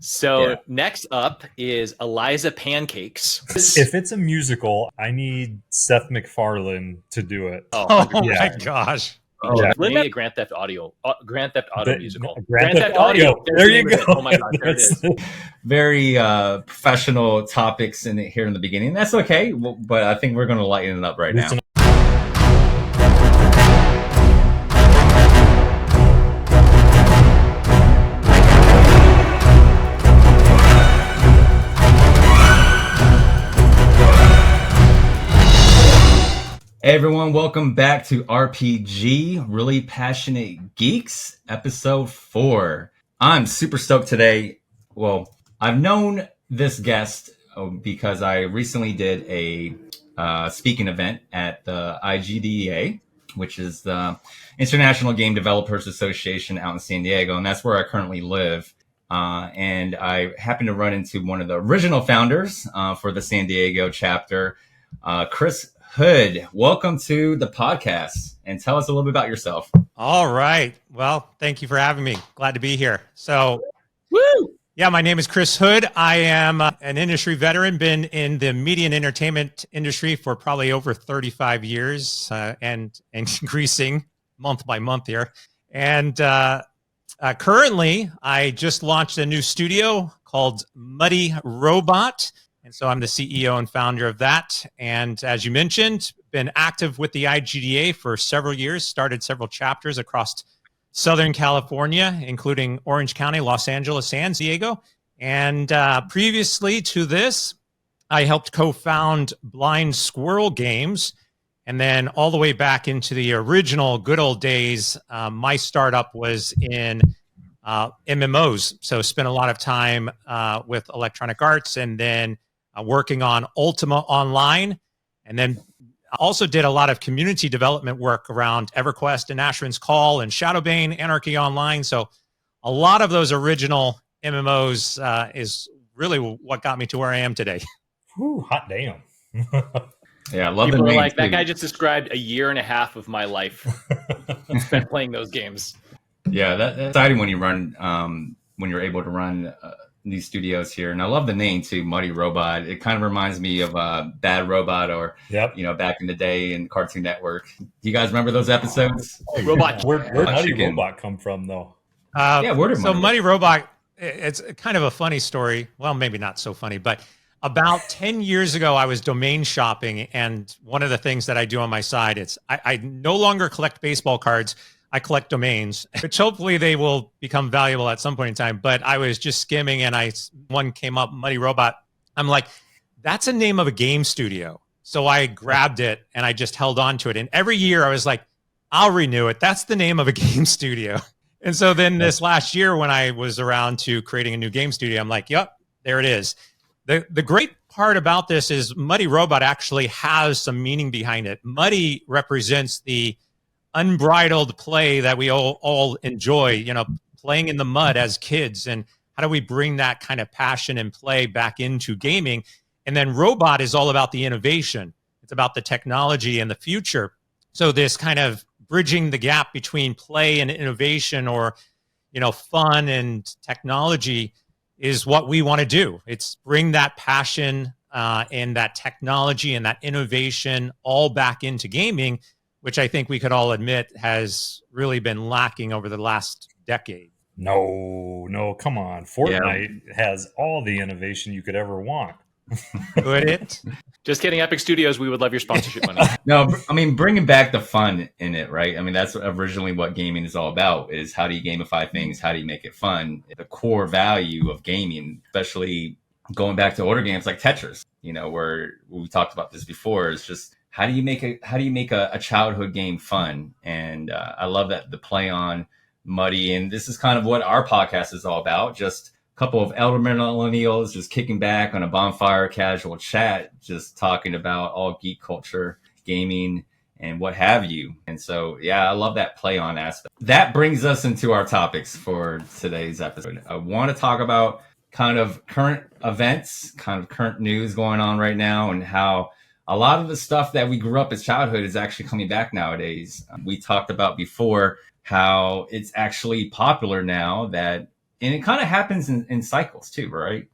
So next up is Eliza Pancakes. If it's a musical, I need Seth MacFarlane to do it. Oh my gosh. Yeah. Maybe a Grand Theft Auto musical. Grand Theft Audio. There you go. Oh my God, there it is. Very professional topics here in the beginning. That's okay, but I think we're going to lighten it up right now. Hey everyone, welcome back to RPG, Really Passionate Geeks, episode 4. I'm super stoked today. Well, I've known this guest because I recently did a speaking event at the IGDEA, which is the International Game Developers Association out in San Diego, and that's where I currently live. And I happened to run into one of the original founders for the San Diego chapter, Chris Hood. Welcome to the podcast, and tell us a little bit about yourself. All right. Well, thank you for having me. Glad to be here. So, yeah, my name is Chris Hood. I am an industry veteran, been in the media and entertainment industry for probably over 35 years and increasing month by month here. And currently, I just launched a new studio called Muddy Robot. And so I'm the CEO and founder of that. And as you mentioned, been active with the IGDA for several years, started several chapters across Southern California, including Orange County, Los Angeles, San Diego. And previously to this, I helped co-found Blind Squirrel Games. And then all the way back into the original good old days, my startup was in MMOs. So spent a lot of time with Electronic Arts and then working on Ultima Online, and then also did a lot of community development work around EverQuest and Asheron's Call and Shadowbane, Anarchy Online. So a lot of those original MMOs is really what got me to where I am today. Ooh, hot damn. Yeah, I love People the are name. like, that guy just described a year and a half of my life spent playing those games. Yeah, that's exciting when you run, when you're able to run these studios here. And I love the name too, Muddy Robot. It kind of reminds me of Bad Robot or, back in the day in Cartoon Network. Do you guys remember those episodes? Robot. Where'd Muddy Robot come from though? Muddy Robot, it's kind of a funny story. Well, maybe not so funny, but about 10 years ago, I was domain shopping. And one of the things that I do on my side is I no longer collect baseball cards. I collect domains, which hopefully they will become valuable at some point in time. But I was just skimming and one came up, Muddy Robot. I'm like, that's a name of a game studio. So I grabbed it and I just held on to it. And every year I was like, I'll renew it. That's the name of a game studio. And so then this last year when I was around to creating a new game studio, I'm like, yep, there it is. The great part about this is Muddy Robot actually has some meaning behind it. Muddy represents the unbridled play that we all enjoy, playing in the mud as kids. And how do we bring that kind of passion and play back into gaming? And then Robot is all about the innovation. It's about the technology and the future. So this kind of bridging the gap between play and innovation or, fun and technology is what we want to do. It's bring that passion and that technology and that innovation all back into gaming, which I think we could all admit has really been lacking over the last decade. No, come on. Fortnite has all the innovation you could ever want. Would it? Just kidding, Epic Studios, we would love your sponsorship money. No, I mean, bringing back the fun in it, right? I mean, that's originally what gaming is all about, is how do you gamify things? How do you make it fun? The core value of gaming, especially going back to older games like Tetris, where we talked about this before, is just how do you make a childhood game fun? And I love that the play on Muddy, and this is kind of what our podcast is all about. Just a couple of elder millennials just kicking back on a bonfire, casual chat, just talking about all geek culture, gaming, and what have you. And so, yeah, I love that play on aspect. That brings us into our topics for today's episode. I want to talk about kind of current events, kind of current news going on right now, and how a lot of the stuff that we grew up as childhood is actually coming back nowadays. We talked about before how it's actually popular now that and it kind of happens in cycles too, right?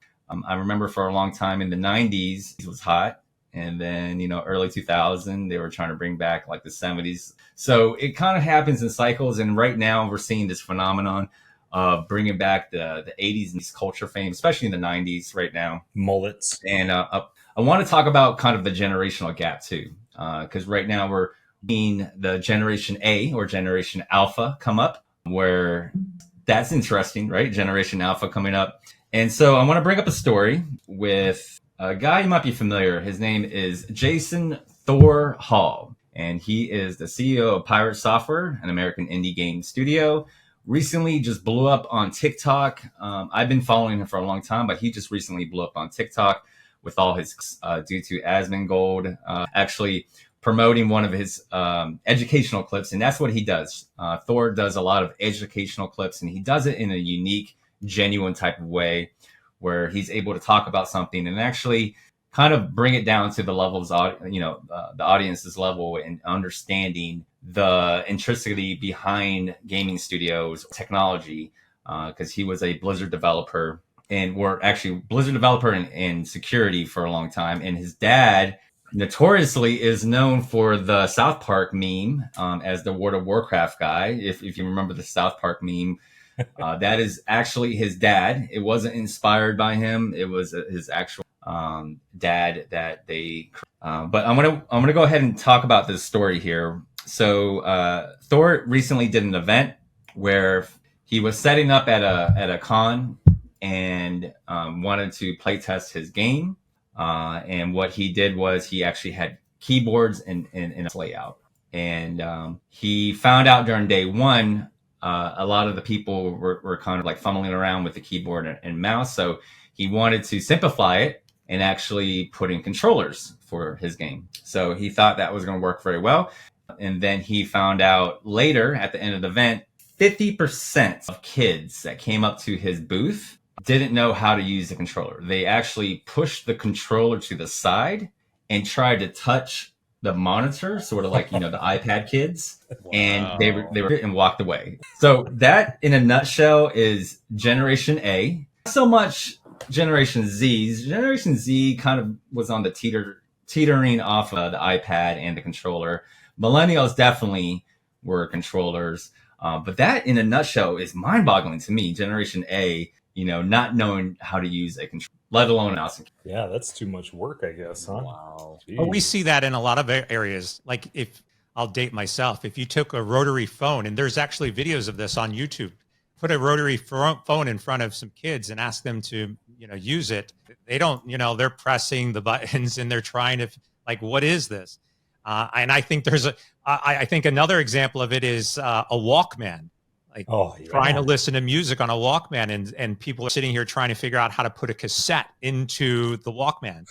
I remember for a long time in the 90s, it was hot. And then, early 2000, they were trying to bring back like the 70s. So it kind of happens in cycles. And right now we're seeing this phenomenon of bringing back the 80s and culture fame, especially in the 90s right now. Mullets. And I want to talk about kind of the generational gap too. Because right now we're seeing the Generation A or Generation Alpha come up, where that's interesting, right? Generation Alpha coming up. And so I want to bring up a story with a guy you might be familiar. His name is Jason Thor Hall, and he is the CEO of Pirate Software, an American indie game studio. Recently just blew up on TikTok. I've been following him for a long time, but he just recently blew up on TikTok with all his due to Asmongold actually promoting one of his educational clips. And that's what he does. Thor does a lot of educational clips, and he does it in a unique, genuine type of way where he's able to talk about something and actually kind of bring it down to the levels, the audience's level, and understanding the intricacy behind gaming studios technology. Because he was a Blizzard developer, and we're actually Blizzard developer and security for a long time. And his dad notoriously is known for the South Park meme as the World of Warcraft guy. If you remember the South Park meme, that is actually his dad. It wasn't inspired by him. It was his actual dad that they. But I'm gonna go ahead and talk about this story here. So Thor recently did an event where he was setting up at a con and wanted to play test his game. And what he did was he actually had keyboards in a layout, and he found out during day one. A lot of the people were kind of like fumbling around with the keyboard and mouse. So he wanted to simplify it and actually put in controllers for his game. So he thought that was going to work very well. And then he found out later at the end of the event, 50% of kids that came up to his booth didn't know how to use the controller. They actually pushed the controller to the side and tried to touch the monitor, sort of like, the iPad kids. Wow. And they were and walked away. So that in a nutshell is Generation A. Not so much Generation Z. Generation Z kind of was on the teetering off of the iPad and the controller. Millennials definitely were controllers. But that in a nutshell is mind-boggling to me. Generation A, not knowing how to use a controller, let alone mouse. Yeah, that's too much work, I guess, huh? Wow. Well, we see that in a lot of areas. Like, if I'll date myself, if you took a rotary phone, and there's actually videos of this on YouTube, put a rotary phone in front of some kids and ask them to, use it. They don't, they're pressing the buttons and they're trying to, like, what is this? And I think I think another example of it is a Walkman. Like trying to listen to music on a Walkman, and people are sitting here trying to figure out how to put a cassette into the Walkman.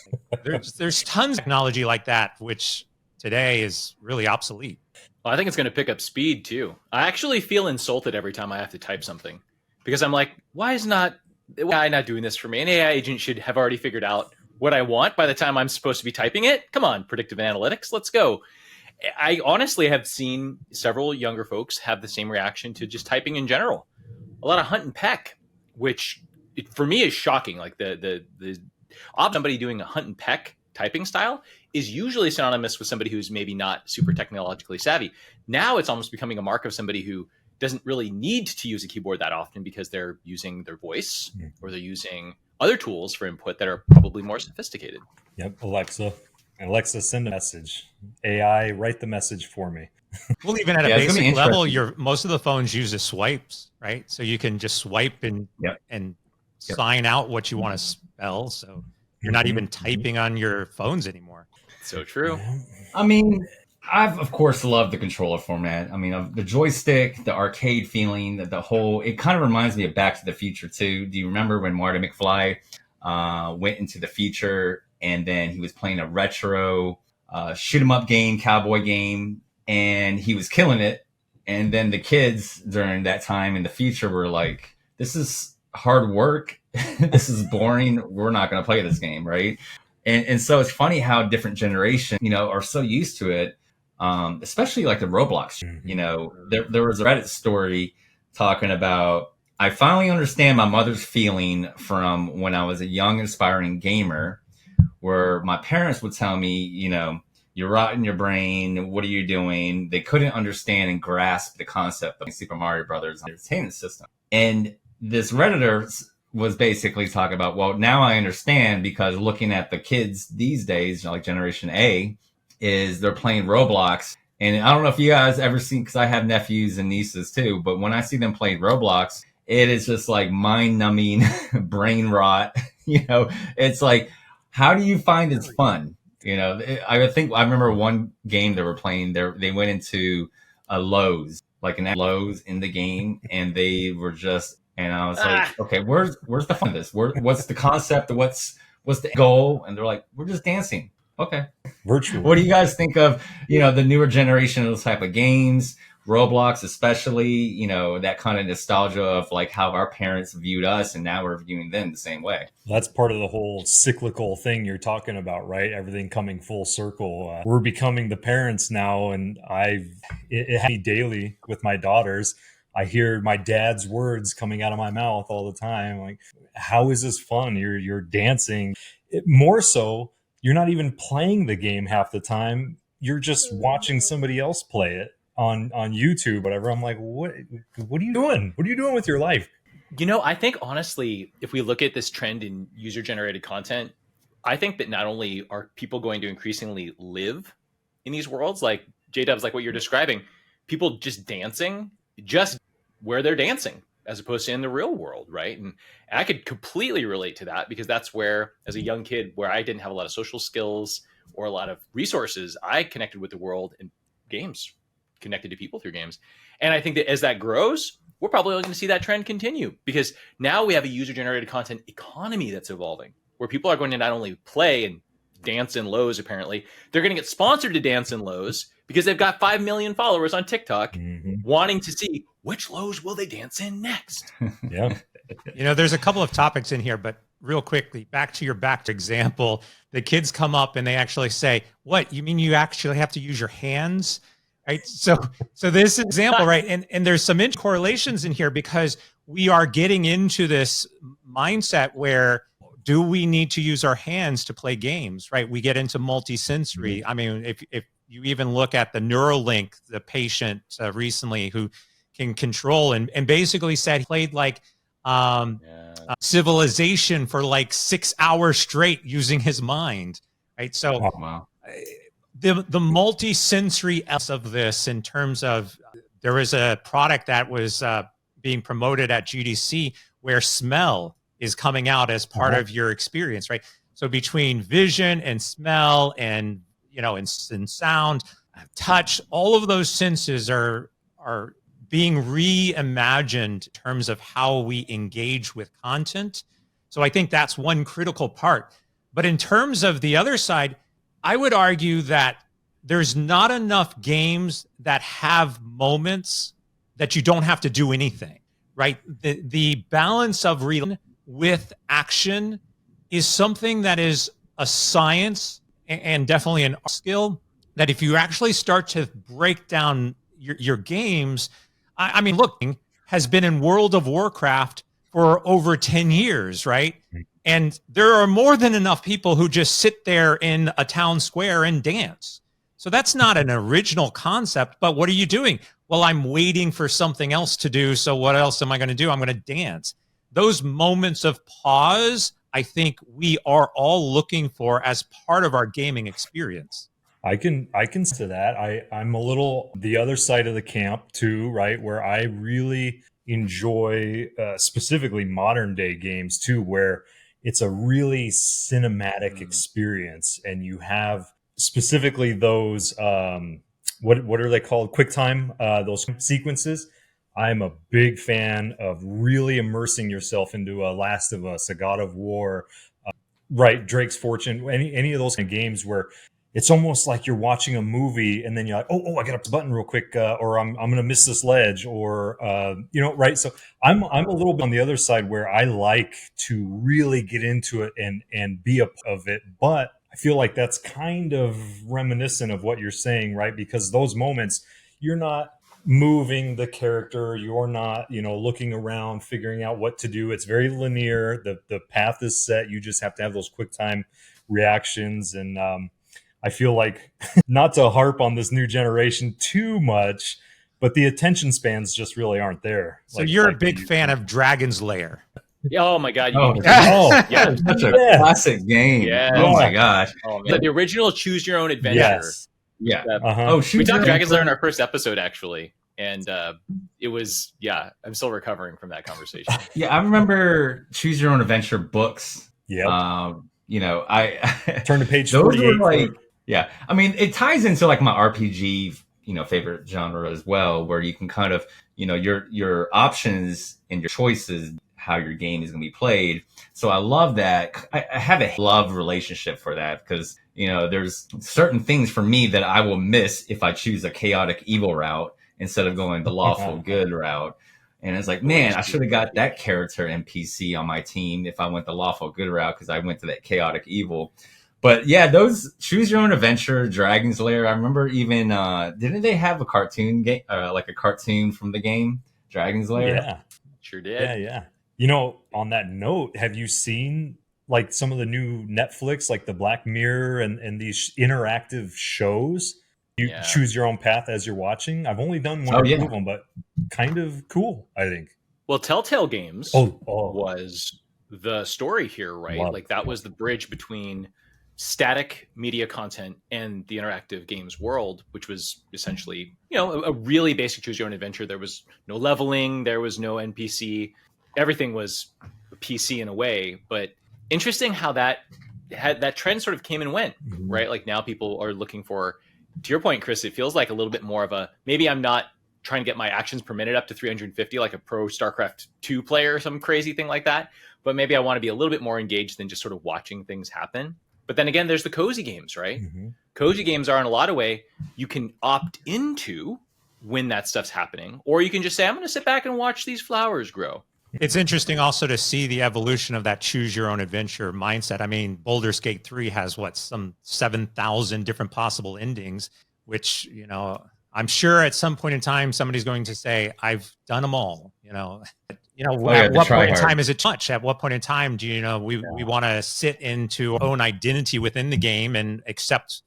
There's tons of technology like that, which today is really obsolete. Well, I think it's going to pick up speed too. I actually feel insulted every time I have to type something, because I'm like, why is AI not doing this for me? An AI agent should have already figured out what I want by the time I'm supposed to be typing it. Come on, predictive analytics, let's go. I honestly have seen several younger folks have the same reaction to just typing in general. A lot of hunt and peck, which for me is shocking. Like the somebody doing a hunt and peck typing style is usually synonymous with somebody who's maybe not super technologically savvy. Now it's almost becoming a mark of somebody who doesn't really need to use a keyboard that often because they're using their voice or they're using other tools for input that are probably more sophisticated. Yep, Alexa, send a message. AI, write the message for me. Well, even at a basic level, most of the phones use swipes, right? So you can just swipe and sign out what you want to spell. So you're not even typing on your phones anymore. So true. I mean, I've of course loved the controller format. I mean, the joystick, the arcade feeling, the whole. It kind of reminds me of Back to the Future too. Do you remember when Marty McFly went into the future? And then he was playing a retro shoot 'em up game, cowboy game, and he was killing it. And then the kids during that time in the future were like, this is hard work. This is boring. We're not going to play this game, right? And so it's funny how different generations, are so used to it, especially like the Roblox. There was a Reddit story talking about I finally understand my mother's feeling from when I was a young aspiring gamer, where my parents would tell me, you're rotting your brain. What are you doing? They couldn't understand and grasp the concept of Super Mario Brothers entertainment system. And this Redditor was basically talking about, well, now I understand, because looking at the kids these days, like Generation A, is they're playing Roblox. And I don't know if you guys ever seen, because I have nephews and nieces too, but when I see them playing Roblox, it is just like mind-numbing brain rot. It's like, how do you find it's fun? I remember one game they were playing there. They went into a Lowe's, like an Lowe's in the game, and they were just, and I was like, okay, where's the fun of this? What's the concept? What's the goal? And they're like, we're just dancing. Okay. Virtual. What do you guys think of, the newer generation of those type of games? Roblox, especially, that kind of nostalgia of like how our parents viewed us, and now we're viewing them the same way. That's part of the whole cyclical thing you're talking about, right? Everything coming full circle. We're becoming the parents now, and it happens daily with my daughters. I hear my dad's words coming out of my mouth all the time. Like, how is this fun? You're dancing. More so, you're not even playing the game half the time. You're just watching somebody else play it on YouTube, whatever. I'm like, what are you doing? What are you doing with your life? I think honestly, if we look at this trend in user-generated content, I think that not only are people going to increasingly live in these worlds, like J-Dubs, like what you're describing, people just dancing, just where they're dancing, as opposed to in the real world, right? And I could completely relate to that, because that's where, as a young kid, where I didn't have a lot of social skills or a lot of resources, I connected with the world in games, connected to people through games. And I think that as that grows, we're probably going to see that trend continue, because now we have a user-generated content economy that's evolving, where people are going to not only play and dance in Lowe's, apparently, they're going to get sponsored to dance in Lowe's because they've got 5 million followers on TikTok wanting to see which Lowe's will they dance in next. Yeah. There's a couple of topics in here, but real quickly, back to your example, the kids come up and they actually say, what, you mean you actually have to use your hands? Right. So this example, right. And there's some correlations in here, because we are getting into this mindset where, do we need to use our hands to play games? Right. We get into multisensory. I mean, if you even look at the Neuralink, the patient recently who can control and basically said he played like Civilization for like 6 hours straight using his mind. Right. So wow. The multi-sensory else of this, in terms of, there was a product that was being promoted at GDC where smell is coming out as part of your experience, right? So between vision and smell and, and sound, touch, all of those senses are being reimagined in terms of how we engage with content. So I think that's one critical part. But in terms of the other side, I would argue that there's not enough games that have moments that you don't have to do anything, right? The balance of real with action is something that is a science and definitely an skill that if you actually start to break down your games, I mean, look, has been in World of Warcraft for over 10 years, right? And there are more than enough people who just sit there in a town square and dance. So that's not an original concept, but what are you doing? Well, I'm waiting for something else to do. So what else am I going to do? I'm going to dance. Those moments of pause, I think we are all looking for as part of our gaming experience. I can say that. I'm a little the other side of the camp too, right? Where I really enjoy specifically modern day games too, where it's a really cinematic experience, and you have specifically those what are they called? QuickTime, those sequences. I'm a big fan of really immersing yourself into a Last of Us, a God of War, right? Drake's Fortune, any of those kind of games where it's almost like you're watching a movie, and then you're like, oh, I got up the button real quick, or I'm going to miss this ledge, or right. So I'm a little bit on the other side where I like to really get into it and be a part of it, but I feel like that's kind of reminiscent of what you're saying, right? Because those moments, you're not moving the character. You're not, looking around, figuring out what to do. It's very linear. The path is set. You just have to have those quick time reactions. And I feel like, not to harp on this new generation too much, but the attention spans just really aren't there. So you're a big fan of Dragon's Lair. Oh my god! Oh, Yeah, such a classic game. Yeah. Oh my gosh. Oh, man. The original Choose Your Own Adventure. Yes. Yeah. Uh-huh. We talked Dragon's Lair in our first episode, actually, and it was I'm still recovering from that conversation. Yeah, I remember Choose Your Own Adventure books. Yeah. I turn to page those 48. were like, yeah. I mean, it ties into like my RPG, favorite genre as well, where you can kind of, your options and your choices, how your game is going to be played. So I love that. I have a love relationship for that because, there's certain things for me that I will miss if I choose a chaotic evil route instead of going the lawful good route. And it's like, man, I should have got that character NPC on my team if I went the lawful good route because I went to that chaotic evil. But yeah, those Choose Your Own Adventure, Dragon's Lair. I remember even didn't they have a cartoon game, like a cartoon from the game Dragon's Lair? Yeah, sure did. Yeah. On that note, have you seen like some of the new Netflix, like the Black Mirror and these interactive shows? You choose your own path as you're watching. I've only done one or two of them, but kind of cool, I think. Well, Telltale Games was the story here, right? Like that was the bridge between static media content and the interactive games world, which was essentially, a really basic choose your own adventure. There was no leveling, there was no NPC. Everything was PC in a way, but interesting how that trend sort of came and went, right? Like now people are looking for, to your point, Chris, it feels like a little bit more of a, maybe I'm not trying to get my actions per minute up to 350 like a pro StarCraft 2 player or some crazy thing like that, but maybe I want to be a little bit more engaged than just sort of watching things happen. But then again, there's the cozy games, right? Cozy games are in a lot of way you can opt into when that stuff's happening, or you can just say, I'm going to sit back and watch these flowers grow. It's interesting also to see the evolution of that choose your own adventure mindset. I mean, Baldur's Gate 3 has some 7,000 different possible endings, which, I'm sure at some point in time, somebody's going to say, I've done them all, at what point in time is it much? At what point in time do we want to sit into our own identity within the game and accept,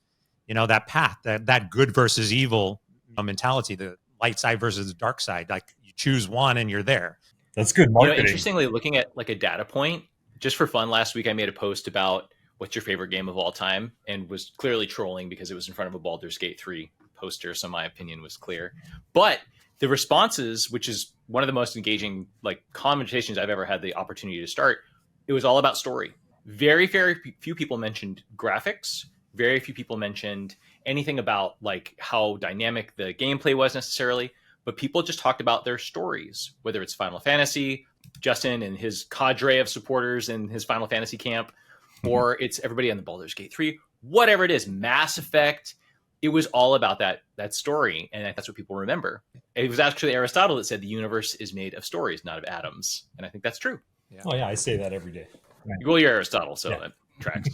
that path, that good versus evil mentality, the light side versus the dark side. Like you choose one and you're there. That's good marketing. Interestingly, looking at like a data point, just for fun, last week I made a post about what's your favorite game of all time and was clearly trolling because it was in front of a Baldur's Gate 3 poster, so my opinion was clear. But the responses, which is one of the most engaging like conversations I've ever had the opportunity to start, it was all about story. Very, very few people mentioned graphics. Very few people mentioned anything about like how dynamic the gameplay was necessarily, but people just talked about their stories, whether it's Final Fantasy, Justin and his cadre of supporters in his Final Fantasy camp, or it's everybody on the Baldur's Gate 3, whatever it is, Mass Effect. It was all about that story, and that's what people remember. It was actually Aristotle that said the universe is made of stories, not of atoms, and I think that's true. Yeah. Oh yeah, I say that every day. Right. Well, you're Aristotle, so that tracks.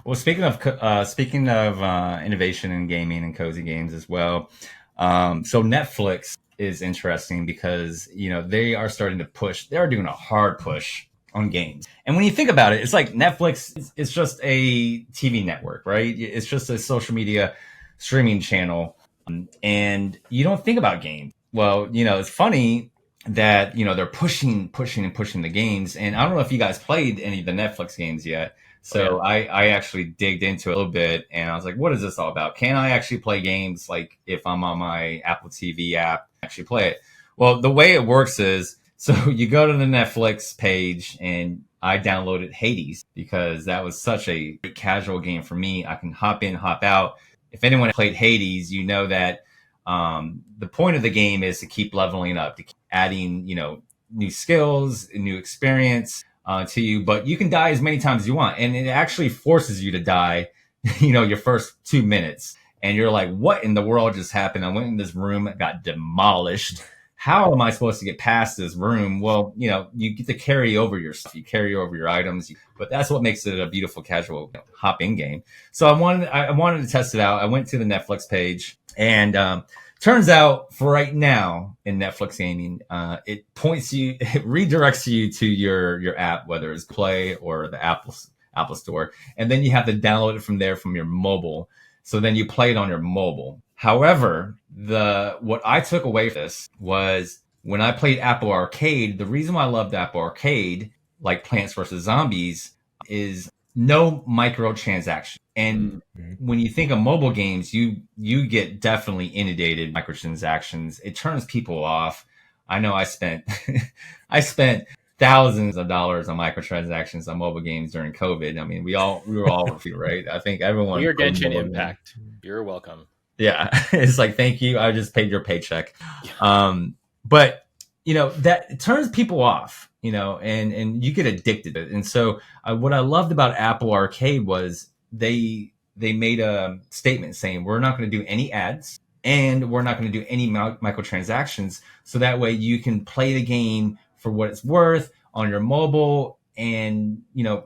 Well, speaking of innovation in gaming and cozy games as well, so Netflix is interesting because they are starting to push. They are doing a hard push on games. And when you think about it, it's like Netflix is just a TV network, right? It's just a social media streaming channel. And you don't think about games. Well, it's funny that, they're pushing the games. And I don't know if you guys played any of the Netflix games yet. So I actually digged into it a little bit and I was like, what is this all about? Can I actually play games like if I'm on my Apple TV app, actually play it? Well, the way it works is, so you go to the Netflix page and I downloaded Hades because that was such a casual game for me. I can hop in, hop out. If anyone played Hades, you know that the point of the game is to keep leveling up, to keep adding, new skills, new experience to you, but you can die as many times as you want. And it actually forces you to die, your first 2 minutes. And you're like, what in the world just happened? I went in this room, it got demolished. How am I supposed to get past this room? Well, you get to carry over your stuff, you carry over your items, but that's what makes it a beautiful casual hop-in game. So I wanted to test it out. I went to the Netflix page and turns out for right now in Netflix gaming, it redirects you to your app, whether it's Play or the Apple Store, and then you have to download it from there from your mobile. So then you play it on your mobile. However, what I took away from this was when I played Apple Arcade. The reason why I loved Apple Arcade, like Plants vs. Zombies, is no microtransaction. And when you think of mobile games, you get definitely inundated microtransactions. It turns people off. I know I spent I spent thousands of dollars on microtransactions on mobile games during COVID. I mean, we were all right. I think everyone. We are Genshin Impact. You're welcome. Yeah, it's like, thank you. I just paid your paycheck. But that it turns people off. And you get addicted to it. And so what I loved about Apple Arcade was they made a statement saying, we're not going to do any ads and we're not going to do any microtransactions. So that way you can play the game for what it's worth on your mobile and,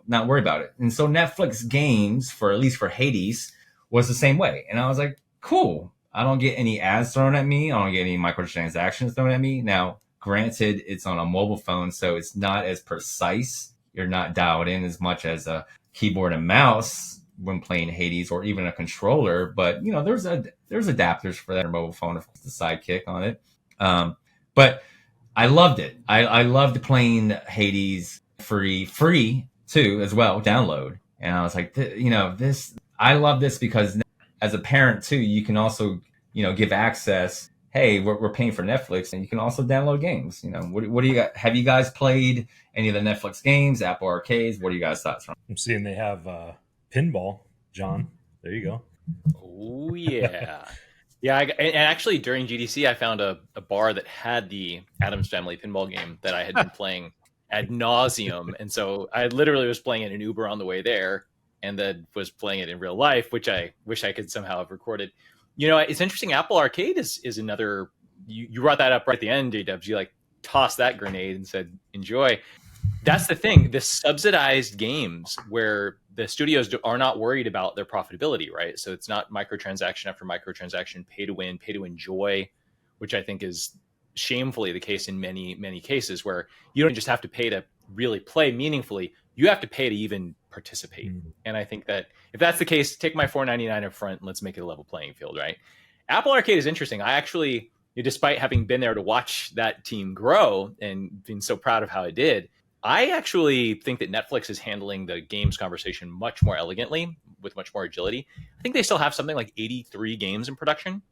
not worry about it. And so Netflix games, at least for Hades, was the same way. And I was like, cool. I don't get any ads thrown at me. I don't get any microtransactions thrown at me. Now, granted, it's on a mobile phone, so it's not as precise. You're not dialed in as much as a keyboard and mouse when playing Hades, or even a controller. But there's adapters for that mobile phone, of course, the Sidekick on it. But I loved it. I loved playing Hades free too as well, download. And I was like, this. I love this because as a parent too, you can also give access. Hey, we're paying for Netflix, and you can also download games. What do you got? Have you guys played any of the Netflix games, Apple Arcades? What are you guys' thoughts from? I'm seeing they have pinball, John. There you go. Oh yeah, yeah. And actually, during GDC, I found a bar that had the Addams Family pinball game that I had been playing ad nauseum, and so I literally was playing it in Uber on the way there, and then was playing it in real life, which I wish I could somehow have recorded. It's interesting. Apple Arcade is another. You brought that up right at the end, J-Dubs. You like tossed that grenade and said, "Enjoy." That's the thing. The subsidized games where the studios are not worried about their profitability, right? So it's not microtransaction after microtransaction, pay to win, pay to enjoy, which I think is shamefully the case in many cases, where you don't just have to pay to really play meaningfully. You have to pay to even participate. And I think that if that's the case, take my $4.99 up front and let's make it a level playing field, right? Apple Arcade is interesting. I actually, despite having been there to watch that team grow and being so proud of how it did, I actually think that Netflix is handling the games conversation much more elegantly with much more agility. I think they still have something like 83 games in production,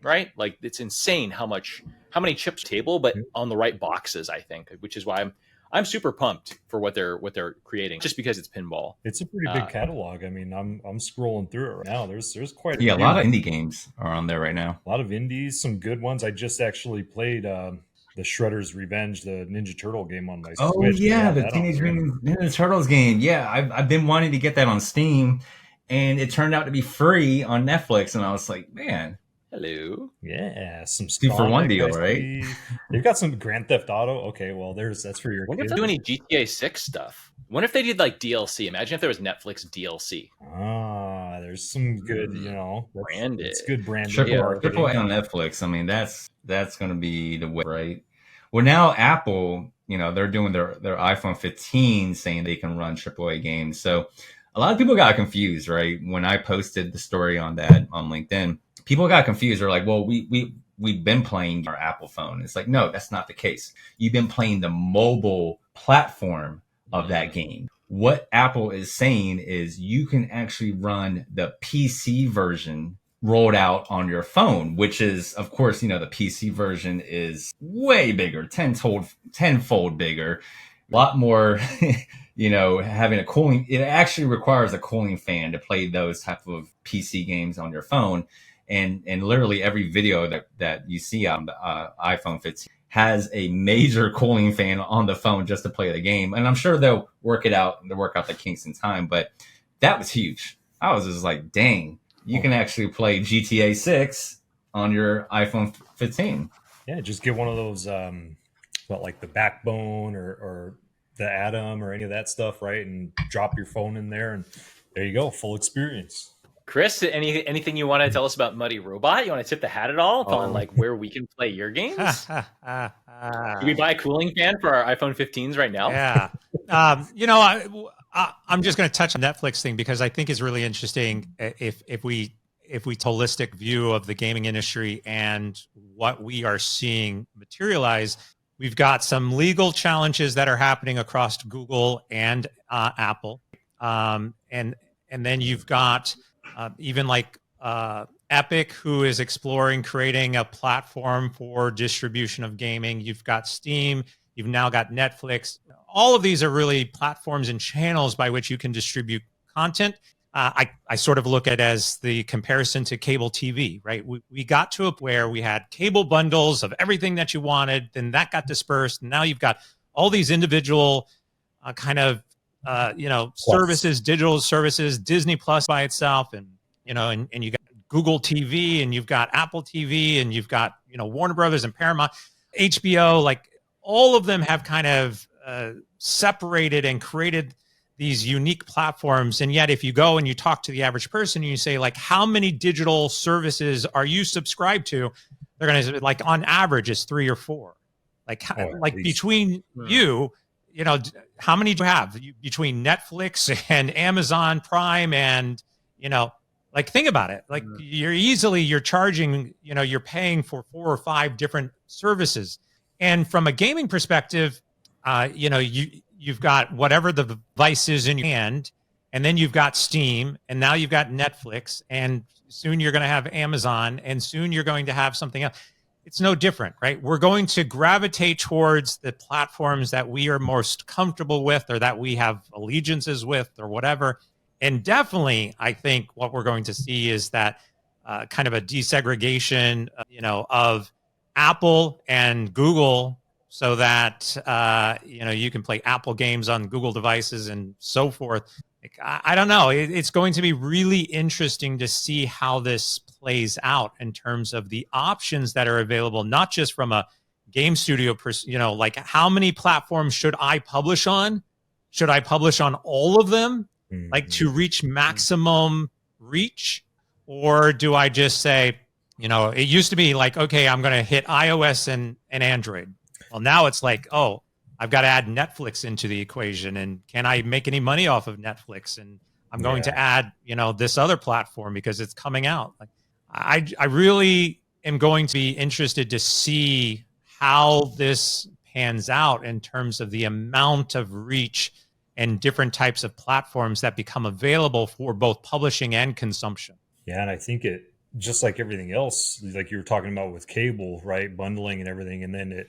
right? Like, it's insane how many chips table, but on the right boxes, I think, which is why I'm super pumped for what they're creating, just because it's pinball. It's a pretty big catalog. I mean, I'm scrolling through it right now. There's quite a lot of indie games are on there right now. A lot of indies, some good ones. I just actually played the Shredder's Revenge, the Ninja Turtle game on my Switch. Oh yeah, the Teenage Mutant Ninja Turtles game. Yeah, I've been wanting to get that on Steam, and it turned out to be free on Netflix, and I was like, man. Hello. Yeah, some 2-for-1 deal, right? They've got some Grand Theft Auto. Okay, well, that's for your. What if they do any GTA 6 stuff? What if they did like DLC? Imagine if there was Netflix DLC. There's some good, branded. It's good branded. Triple A on Netflix. I mean, that's going to be the way, right? Well, now Apple, they're doing their iPhone 15 saying they can run AAA games. So a lot of people got confused, right? When I posted the story on that on LinkedIn. People got confused. They're like, well, we've been playing our Apple phone. It's like, no, that's not the case. You've been playing the mobile platform of that game. What Apple is saying is you can actually run the PC version rolled out on your phone, which is, of course, the PC version is way bigger, tenfold bigger, a lot more, having a cooling. It actually requires a cooling fan to play those type of PC games on your phone. And literally every video that you see on the iPhone 15 has a major cooling fan on the phone just to play the game. And I'm sure they'll work out the kinks in time. But that was huge. I was just like, dang, you can actually play GTA 6 on your iPhone 15. Yeah, just get one of those, like the Backbone or the Atom or any of that stuff, right? And drop your phone in there, and there you go, full experience. Chris, anything you want to tell us about Muddy Robot? You want to tip the hat at all on like where we can play your games? Do we buy a cooling fan for our iPhone 15s right now? Yeah. I'm just going to touch on Netflix thing because I think it's really interesting if we holistic view of the gaming industry and what we are seeing materialize. We've got some legal challenges that are happening across Google and Apple, and then you've got even like Epic, who is exploring creating a platform for distribution of gaming. You've got Steam. You've now got Netflix. All of these are really platforms and channels by which you can distribute content. I sort of look at it as the comparison to cable TV, right? We got to a where we had cable bundles of everything that you wanted, then that got dispersed. And now you've got all these individual services, digital services, Disney Plus by itself, and you got Google TV, and you've got Apple TV, and you've got Warner Brothers and Paramount, HBO. Like all of them have kind of separated and created these unique platforms. And yet if you go and you talk to the average person and you say, like, how many digital services are you subscribed to? They're going to say, like, on average it's 3 or 4. Like, between how many do you have between Netflix and Amazon Prime? And, like, think about it. Like, you're charging, you're paying for 4 or 5 different services. And from a gaming perspective, you've got whatever the device is in your hand, and then you've got Steam, and now you've got Netflix, and soon you're going to have Amazon, and soon you're going to have something else. It's no different, right? We're going to gravitate towards the platforms that we are most comfortable with, or that we have allegiances with, or whatever. And definitely, I think what we're going to see is that kind of a desegregation, of Apple and Google, so that you can play Apple games on Google devices and so forth. Like, I don't know. It's going to be really interesting to see how this plays out in terms of the options that are available, not just from a game studio, like how many platforms should I publish on? Should I publish on all of them, like to reach maximum reach? Or do I just say, it used to be like, okay, I'm going to hit iOS and Android. Well, now it's like, oh, I've got to add Netflix into the equation, and can I make any money off of Netflix? And I'm going to add, this other platform because it's coming out. Like, I really am going to be interested to see how this pans out in terms of the amount of reach and different types of platforms that become available for both publishing and consumption. Yeah, and I think it, just like everything else, like you were talking about with cable, right, bundling and everything, and then it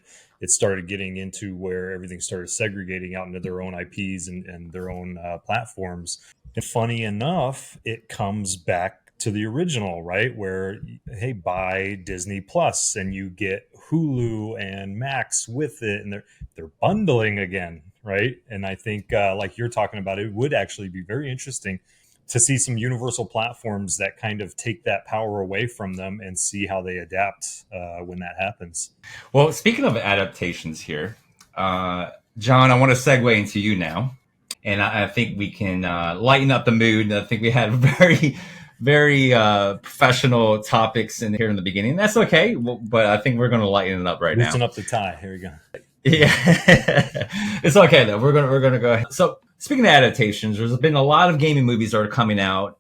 started getting into where everything started segregating out into their own IPs and their own platforms. And funny enough, it comes back to the original, right, where, hey, buy Disney Plus and you get Hulu and Max with it, and they're bundling again, right? And I think like you're talking about, it would actually be very interesting to see some universal platforms that kind of take that power away from them and see how they adapt when that happens. Well, speaking of adaptations here, John, I want to segue into you now. And I think we can lighten up the mood. I think we had very, very professional topics in here in the beginning. That's okay. But I think we're going to lighten it up right now. Loosen up the tie. Here we go. Yeah, it's okay though. We're gonna go ahead. So speaking of adaptations, there's been a lot of gaming movies that are coming out.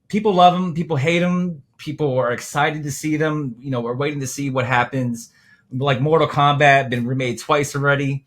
People love them, people hate them, people are excited to see them. We're waiting to see what happens. Like Mortal Kombat, been remade twice already.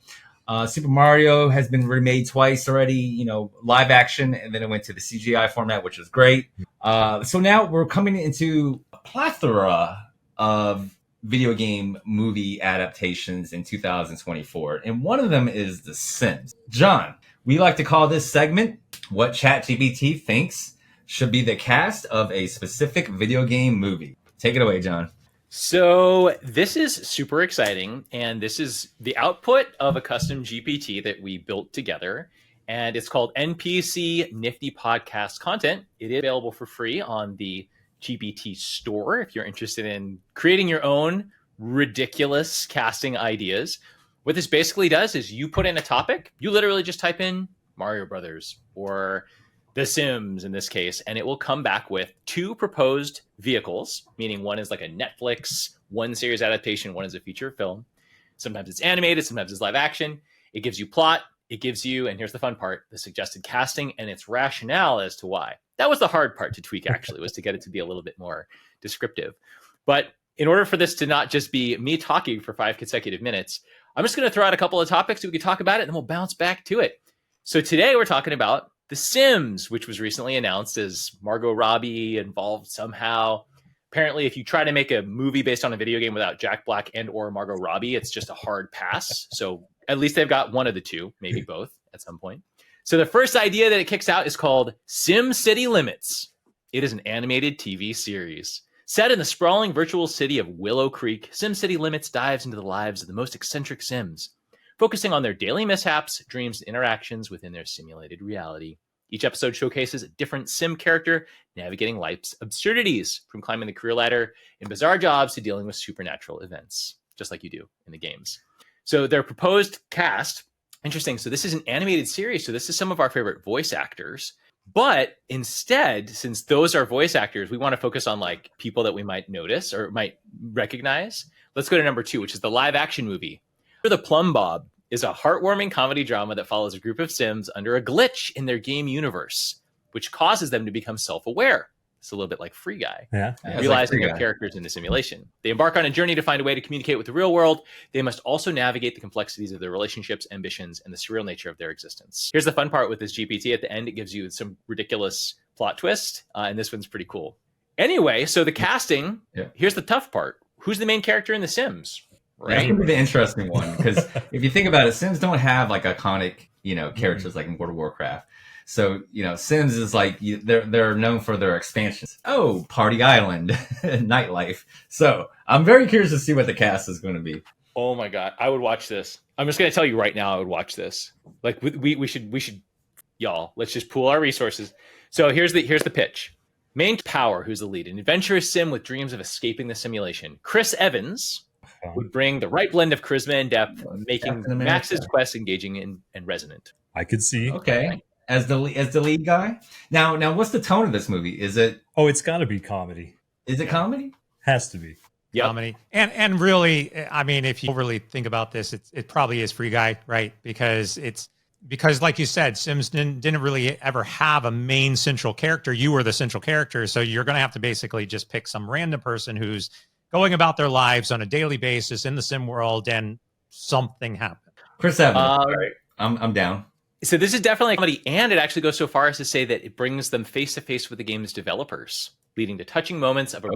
Super Mario has been remade twice already. Live action, and then it went to the CGI format, which is great. So now we're coming into a plethora of video game movie adaptations in 2024, and one of them is The Sims. John, we like to call this segment what Chat GPT thinks should be the cast of a specific video game movie. Take it away, John. So this is super exciting, and this is the output of a custom GPT that we built together, and it's called NPC Nifty Podcast Content. It is available for free on the GPT store if you're interested in creating your own ridiculous casting ideas. What this basically does is you put in a topic, you literally just type in Mario Brothers or The Sims in this case, and it will come back with 2 proposed vehicles, meaning one is like a Netflix one series adaptation, one is a feature film. Sometimes it's animated, sometimes it's live action. It gives you plot, it gives you, and here's the fun part, the suggested casting and its rationale as to why. That was the hard part to tweak, actually, was to get it to be a little bit more descriptive. But in order for this to not just be me talking for 5 consecutive minutes, I'm just going to throw out a couple of topics so we can talk about it, and then we'll bounce back to it. So today we're talking about The Sims, which was recently announced as Margot Robbie involved somehow. Apparently, if you try to make a movie based on a video game without Jack Black and or Margot Robbie, it's just a hard pass. So at least they've got one of the two, maybe both at some point. So the first idea that it kicks out is called Sim City Limits. It is an animated TV series. Set in the sprawling virtual city of Willow Creek, Sim City Limits dives into the lives of the most eccentric Sims, focusing on their daily mishaps, dreams, and interactions within their simulated reality. Each episode showcases a different Sim character navigating life's absurdities, from climbing the career ladder in bizarre jobs to dealing with supernatural events, just like you do in the games. So their proposed cast, interesting. So this is an animated series. So this is some of our favorite voice actors. But instead, since those are voice actors, we want to focus on like people that we might notice or might recognize. Let's go to number 2, which is the live action movie. The Plum Bob is a heartwarming comedy drama that follows a group of Sims under a glitch in their game universe, which causes them to become self-aware. It's a little bit like Free Guy, realizing their characters in the simulation. They embark on a journey to find a way to communicate with the real world. They must also navigate the complexities of their relationships, ambitions, and the surreal nature of their existence. Here's the fun part with this GPT. At the end, it gives you some ridiculous plot twist, and this one's pretty cool. Anyway, so the casting, here's the tough part. Who's the main character in The Sims? Right. That's gonna be the interesting one, because if you think about it, Sims don't have like iconic, characters like in World of Warcraft. So, Sims is like they're known for their expansions. Oh, Party Island, nightlife. So I'm very curious to see what the cast is going to be. Oh my God, I would watch this. I'm just gonna tell you right now, I would watch this. Like we should, y'all. Let's just pool our resources. So here's the pitch. Main Power, who's the lead, an adventurous Sim with dreams of escaping the simulation. Chris Evans would bring the right blend of charisma and depth, making Max's quest engaging and resonant. I could see. Okay, as the lead guy. Now, what's the tone of this movie? Is it? Oh, it's got to be comedy. Is it comedy? Has to be. Yep. Comedy. And really, I mean, if you really think about this, it probably is Free Guy, right? Because like you said, Sims didn't really ever have a main central character. You were the central character, so you're going to have to basically just pick some random person who's going about their lives on a daily basis in the sim world, and something happened. Chris Evans, right? I'm down. So this is definitely a comedy, and it actually goes so far as to say that it brings them face to face with the game's developers, leading to touching moments of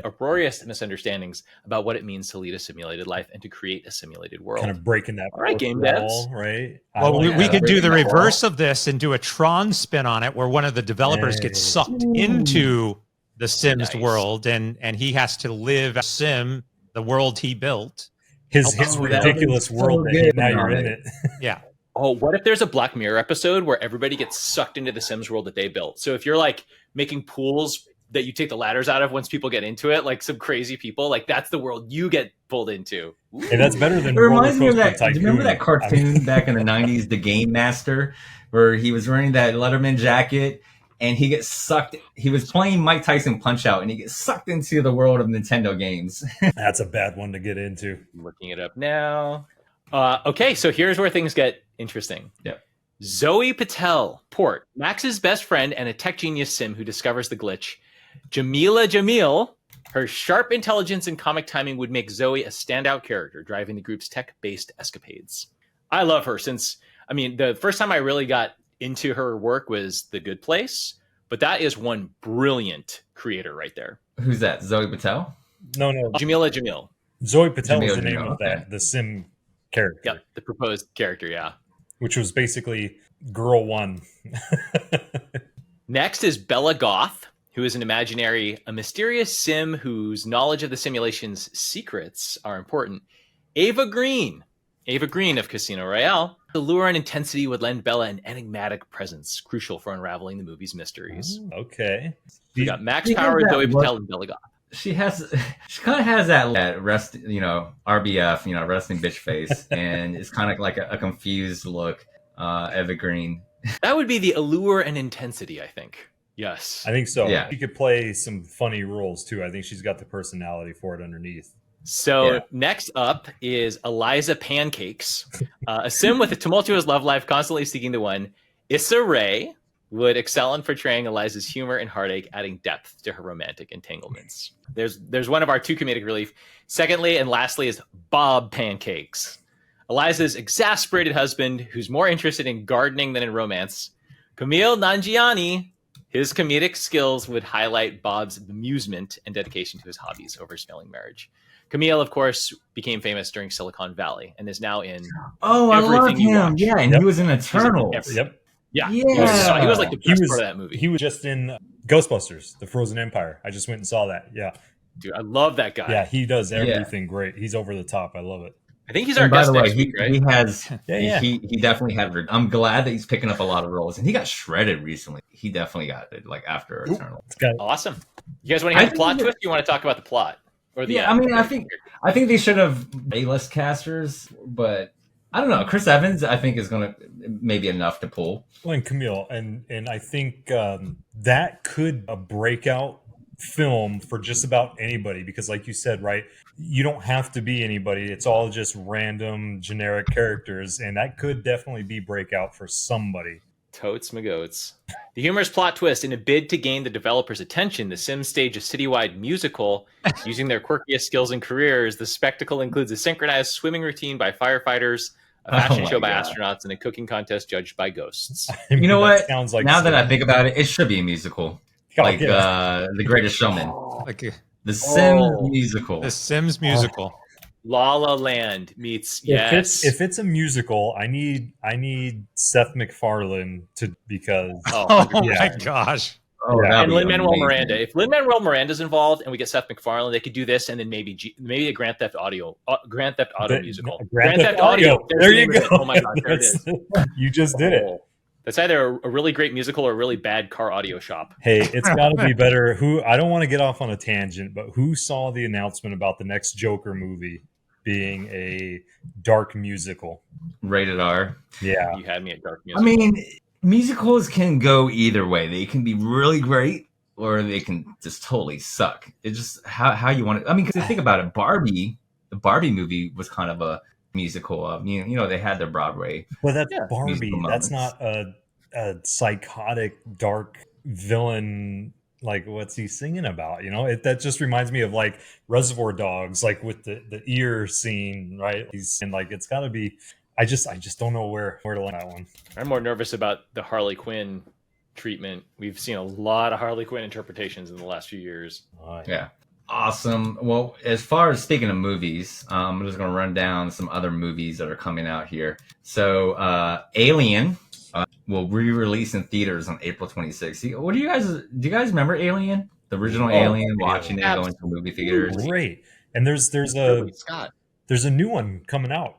uproarious misunderstandings about what it means to lead a simulated life and to create a simulated world. Kind of breaking that game wall, devs. right? Well, we could do the reverse of this and do a Tron spin on it, where one of the developers gets sucked into the Sims world, and he has to live a Sim, the world he built. His ridiculous world, that now you're in it. Yeah. Oh, what if there's a Black Mirror episode where everybody gets sucked into the Sims world that they built? So if you're like making pools that you take the ladders out of once people get into it, like some crazy people, like that's the world you get pulled into. And that's better than it reminds me of that. Tycoon. Do you remember that cartoon back in the 90s, The Game Master, where he was wearing that Letterman jacket and he gets sucked? He was playing Mike Tyson Punch-Out and he gets sucked into the world of Nintendo games. That's a bad one to get into. I'm looking it up now. Okay, so here's where things get interesting. Yep. Zoe Patel, Port, Max's best friend and a tech genius Sim who discovers the glitch. Jamila Jamil, her sharp intelligence and comic timing would make Zoe a standout character, driving the group's tech-based escapades. I love her since, the first time I really got into her work was The Good Place, but that is one brilliant creator right there. Who's that? Zoe Patel? No. Jamila Jamil. Zoe Patel is the name Jamil, of that, the Sim character. Yep, the proposed character, yeah. Which was basically Girl 1. Next is Bella Goth, who is a mysterious Sim whose knowledge of the simulation's secrets are important. Ava Green of Casino Royale. The lure and intensity would lend Bella an enigmatic presence, crucial for unraveling the movie's mysteries. Oh, okay. We got Max Power, Zoe Patel, and Bella Goth. She kind of has that rest, RBF, resting bitch face, and it's kind of like a confused look. Eva Green. That would be the allure and intensity, I think. Yes. I think so. Yeah. She could play some funny roles too. I think she's got the personality for it underneath. So next up is Eliza Pancakes, a sim with a tumultuous love life, constantly seeking the one. Issa Rae would excel in portraying Eliza's humor and heartache, adding depth to her romantic entanglements. There's one of our 2 comedic relief. Secondly and lastly is Bob Pancakes, Eliza's exasperated husband who's more interested in gardening than in romance. Camille Nanjiani, his comedic skills would highlight Bob's amusement and dedication to his hobbies over his failing marriage. Camille, of course, became famous during Silicon Valley and is now in I love everything you him. watch. Yeah, and he was in Eternals. Yep. Yeah. Yeah. He was like the best part of that movie. He was just in Ghostbusters, The Frozen Empire. I just went and saw that. Yeah. Dude, I love that guy. Yeah, he does everything great. He's over the top. I love it. I think he's our And by guest the way, next week, right? he has. Yeah. He definitely had. I'm glad that he's picking up a lot of roles, and he got shredded recently. He definitely got it, like after Eternal. Awesome. You guys want to hear the plot twist? Or you want to talk about the plot or the? I mean, I think they should have A-list casters, but I don't know. Chris Evans, I think, is going to maybe enough to pull. Well, and Camille, and I think that could a breakout film for just about anybody, because like you said, right, you don't have to be anybody. It's all just random generic characters, and that could definitely be breakout for somebody. Totes magoats. The humorous plot twist: in a bid to gain the developers' attention, The Sims stage a citywide musical using their quirkiest skills and careers. The spectacle includes a synchronized swimming routine by firefighters, a fashion show by astronauts, and a cooking contest judged by ghosts. I mean, You know what? Sounds like Now that I think about it, it should be a musical, like yeah. The Greatest Showman, Like the Sims musical. the Sims musical. La La Land meets If it's a musical, I need Seth MacFarlane to, because Oh yeah. my gosh. Oh, Yeah. that'd and be Lin-Manuel amazing. Miranda. If Lin-Manuel Miranda's involved and we get Seth MacFarlane, they could do this, and then maybe a Grand Theft Auto musical. Grand Theft Audio. There's There the you name of go. it. Oh my god, there it is. You just did it. That's either a really great musical or a really bad car audio shop. Hey, it's got to be better. I don't want to get off on a tangent, but who saw the announcement about the next Joker movie being a dark musical? Rated R. Yeah. You had me at dark I musical. mean, musicals can go either way. They can be really great, or they can just totally suck. It's just how you want it. I mean, because think about it, the Barbie movie was kind of a musical of you know they had their Broadway. Well, that's Yeah. Barbie. Musical That's moments. not a psychotic, dark villain. Like, what's he singing about? You know, that just reminds me of like Reservoir Dogs, like with the ear scene, right? And like, it's got to be. I just don't know where to land that one. I'm more nervous about the Harley Quinn treatment. We've seen a lot of Harley Quinn interpretations in the last few years. Yeah. Awesome. Well, as far as speaking of movies, I'm just going to run down some other movies that are coming out here. So, Alien will re-release in theaters on April 26th. Do you guys remember Alien? The original Alien, watching it, going to movie theaters. Great. And there's Ridley Scott. a new one coming out.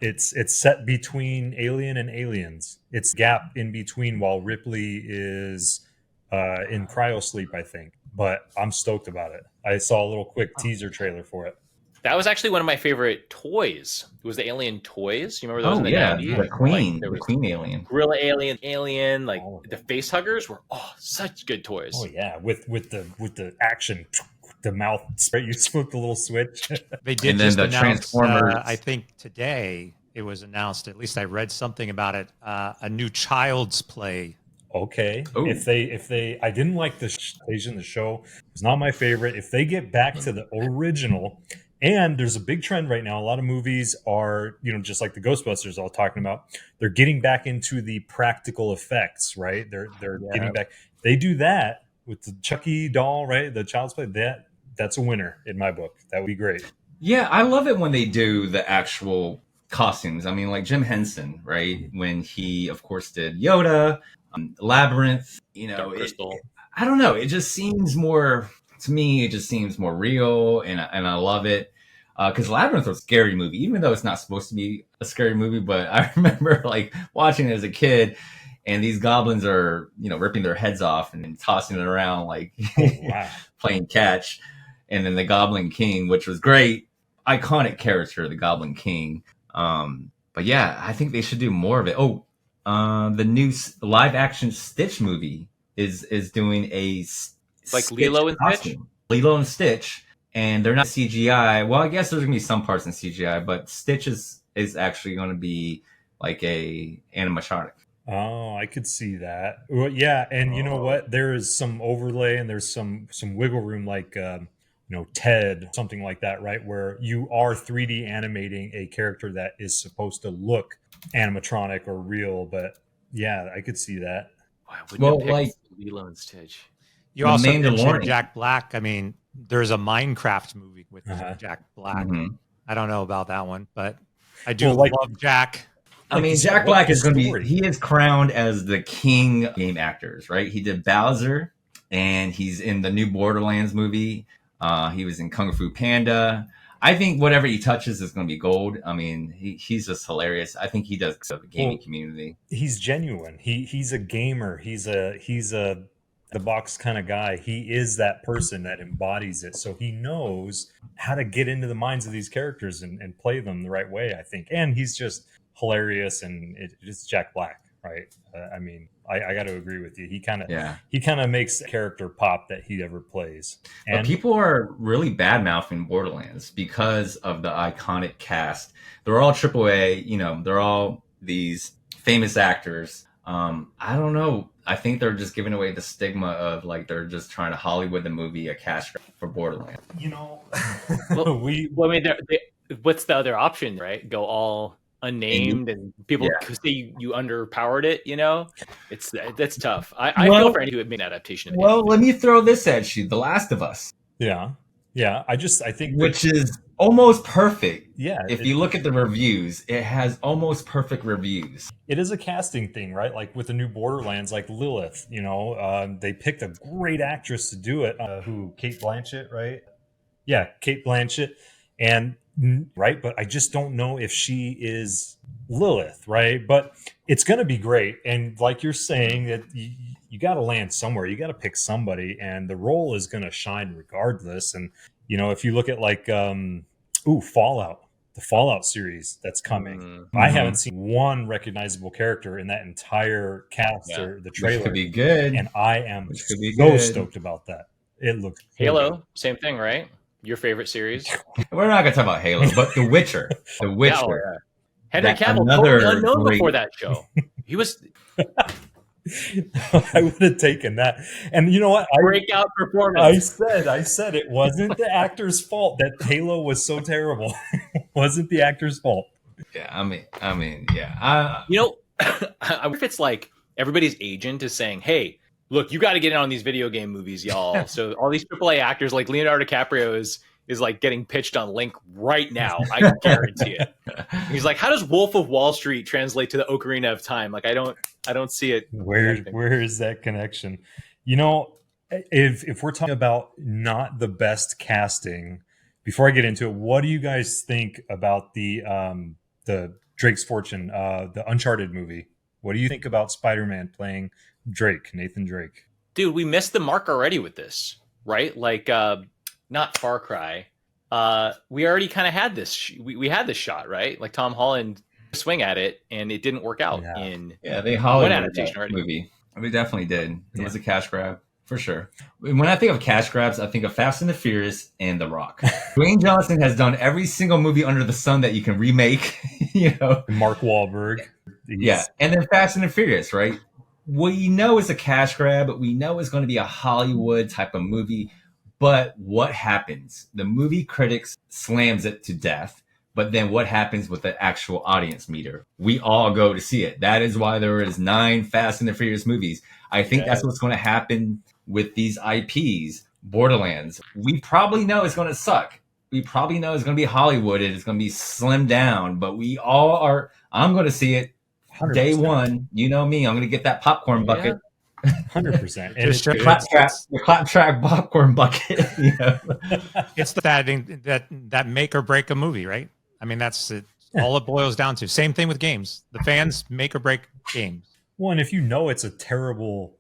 It's set between Alien and Aliens. It's gap in between while Ripley is in cryosleep, I think. But I'm stoked about it. I saw a little quick teaser trailer for it. That was actually one of my favorite toys. It was the Alien toys. You remember those in the 90s? The Queen, Like, there the was Queen Alien. Gorilla Alien, like Oh, the face huggers were such good toys. Oh yeah, with the action, the mouth spray. You flip the little switch. They did And then just the announce, Transformers. I think today it was announced, at least I read something about it, a new Child's Play. Okay. Ooh. If they, I didn't like the stage in the show. It's not my favorite. If they get back to the original, and there's a big trend right now. A lot of movies are, just like the Ghostbusters I was talking about. They're getting back into the practical effects, right? They're getting back. They do that with the Chucky doll, right? The Child's Play. That's a winner in my book. That would be great. Yeah, I love it when they do the actual costumes. I mean, like Jim Henson, right? When he, of course, did Yoda, Labyrinth. Dark Crystal. I don't know. It just seems more to me. It just seems more real, and I love it because Labyrinth was a scary movie, even though it's not supposed to be a scary movie. But I remember like watching it as a kid, and these goblins are ripping their heads off and tossing it around like Wow. playing catch, and then the Goblin King, which was great, iconic character, the Goblin King. But yeah, I think they should do more of it. Oh, The new live action Stitch movie is doing a Like Stitch Lilo and Stitch? costume. Lilo and Stitch, and they're not CGI. Well, I guess there's gonna be some parts in CGI, but Stitch is actually going to be like a animatronic. Oh, I could see that. Well, yeah, and you know what? There is some overlay and there's some wiggle room, like Ted, something like that, right? Where you are 3D animating a character that is supposed to look animatronic or real. But yeah, I could see that. Wow, wouldn't have picked Lilo and Stitch. You The also Mandalorian. mentioned Jack Black. I mean, there's a Minecraft movie with Jack Black. Mhm. I don't know about that one, but I do Well, love Jack. I mean, Jack Black is going to be, he is crowned as the king of game actors, right? He did Bowser, and he's in the new Borderlands movie. He was in Kung Fu Panda. I think whatever he touches is going to be gold. I mean, he's just hilarious. I think he does for the gaming community. He's genuine. He's a gamer. He's a the box kind of guy. He is that person that embodies it. So he knows how to get into the minds of these characters and play them the right way, I think. And he's just hilarious, and it's Jack Black, right? I mean, I got to agree with you. He kind of makes the character pop that he ever plays. And but people are really bad mouthing Borderlands because of the iconic cast. They're all AAA, they're all these famous actors. I don't know. I think they're just giving away the stigma of like they're just trying to Hollywood the movie a cast for Borderlands. I mean, what's the other option, right? Go all unnamed and people say you underpowered it. That's tough. I feel for anyone who would make an adaptation. Well, let me throw this at you: The Last of Us. Yeah. I think which is almost perfect. Yeah. If you look at the reviews, it has almost perfect reviews. It is a casting thing, right? Like with the new Borderlands, like Lilith, they picked a great actress to do it. Kate Blanchett, right? Yeah, Kate Blanchett. And right, but I just don't know if she is Lilith, right? But it's going to be great. And like you're saying, that you got to land somewhere. You got to pick somebody, and the role is going to shine regardless. And if you look at like Fallout, the Fallout series that's coming, I haven't seen one recognizable character in that entire cast or the trailer. Which could be good, and I am so stoked about that. It looks Halo, good. Same thing, right? Your favorite series? We're not going to talk about Halo, but The Witcher. The Witcher. Henry Cavill, totally unknown before that show. He was. I would have taken that. And you know what? Breakout performance. I said it wasn't the actor's fault that Halo was so terrible. It wasn't the actor's fault. Yeah, I mean, yeah. I wonder if it's like everybody's agent is saying, "Hey, look, you got to get in on these video game movies, y'all." So all these AAA actors like Leonardo DiCaprio is like getting pitched on Link right now. I guarantee it. He's like, how does Wolf of Wall Street translate to the Ocarina of Time? Like, I don't see it. Where is that connection? If we're talking about not the best casting, before I get into it, what do you guys think about the Drake's Fortune, the Uncharted movie? What do you think about Spider-Man playing Drake, Nathan Drake? Dude, we missed the mark already with this, right? Like, not Far Cry. We already kind of had this. We had this shot, right? Like Tom Holland swing at it, and it didn't work out in they Hollywood one adaptation already. Movie. We definitely did. It was a cash grab for sure. When I think of cash grabs, I think of Fast and the Furious and The Rock. Dwayne Johnson has done every single movie under the sun that you can remake. Mark Wahlberg. Yeah, and then Fast and the Furious, right? We know it's a cash grab, but we know it's going to be a Hollywood type of movie. But what happens? The movie critics slams it to death. But then what happens with the actual audience meter? We all go to see it. That is why there is 9 Fast and the Furious movies. I think that's what's going to happen with these IPs. Borderlands. We probably know it's going to suck. We probably know it's going to be Hollywood and it's going to be slimmed down. But we all are. I'm going to see it 100%. Day one. You know me. I'm going to get that popcorn bucket. 100%. And Just the claptrap popcorn bucket. It's that make or break a movie, right? I mean, that's it. All it boils down to. Same thing with games. The fans make or break games. Well, and if you know it's a terrible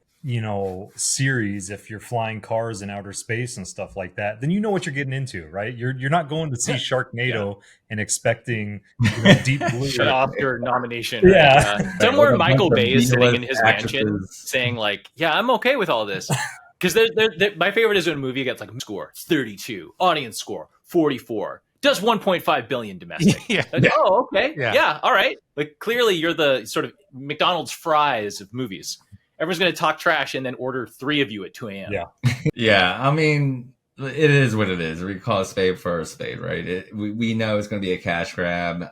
series, if you're flying cars in outer space and stuff like that, then you know what you're getting into, right? You're not going to see Sharknado and expecting Deep Blue. Shut off your nomination. Right? Yeah. Somewhere Like a Michael bunch of Bay is sitting in B-list his mansion actresses. saying like, yeah, I'm okay with all this. Because my favorite is when a movie gets like score 32, audience score 44, does 1.5 billion domestic. Yeah. Like, oh, okay. Yeah. Yeah. All right. Like clearly you're the sort of McDonald's fries of movies. Everyone's going to talk trash and then order 3 of you at 2 a.m. Yeah. Yeah, I mean, it is what it is. We call a spade for a spade, right? We know it's going to be a cash grab.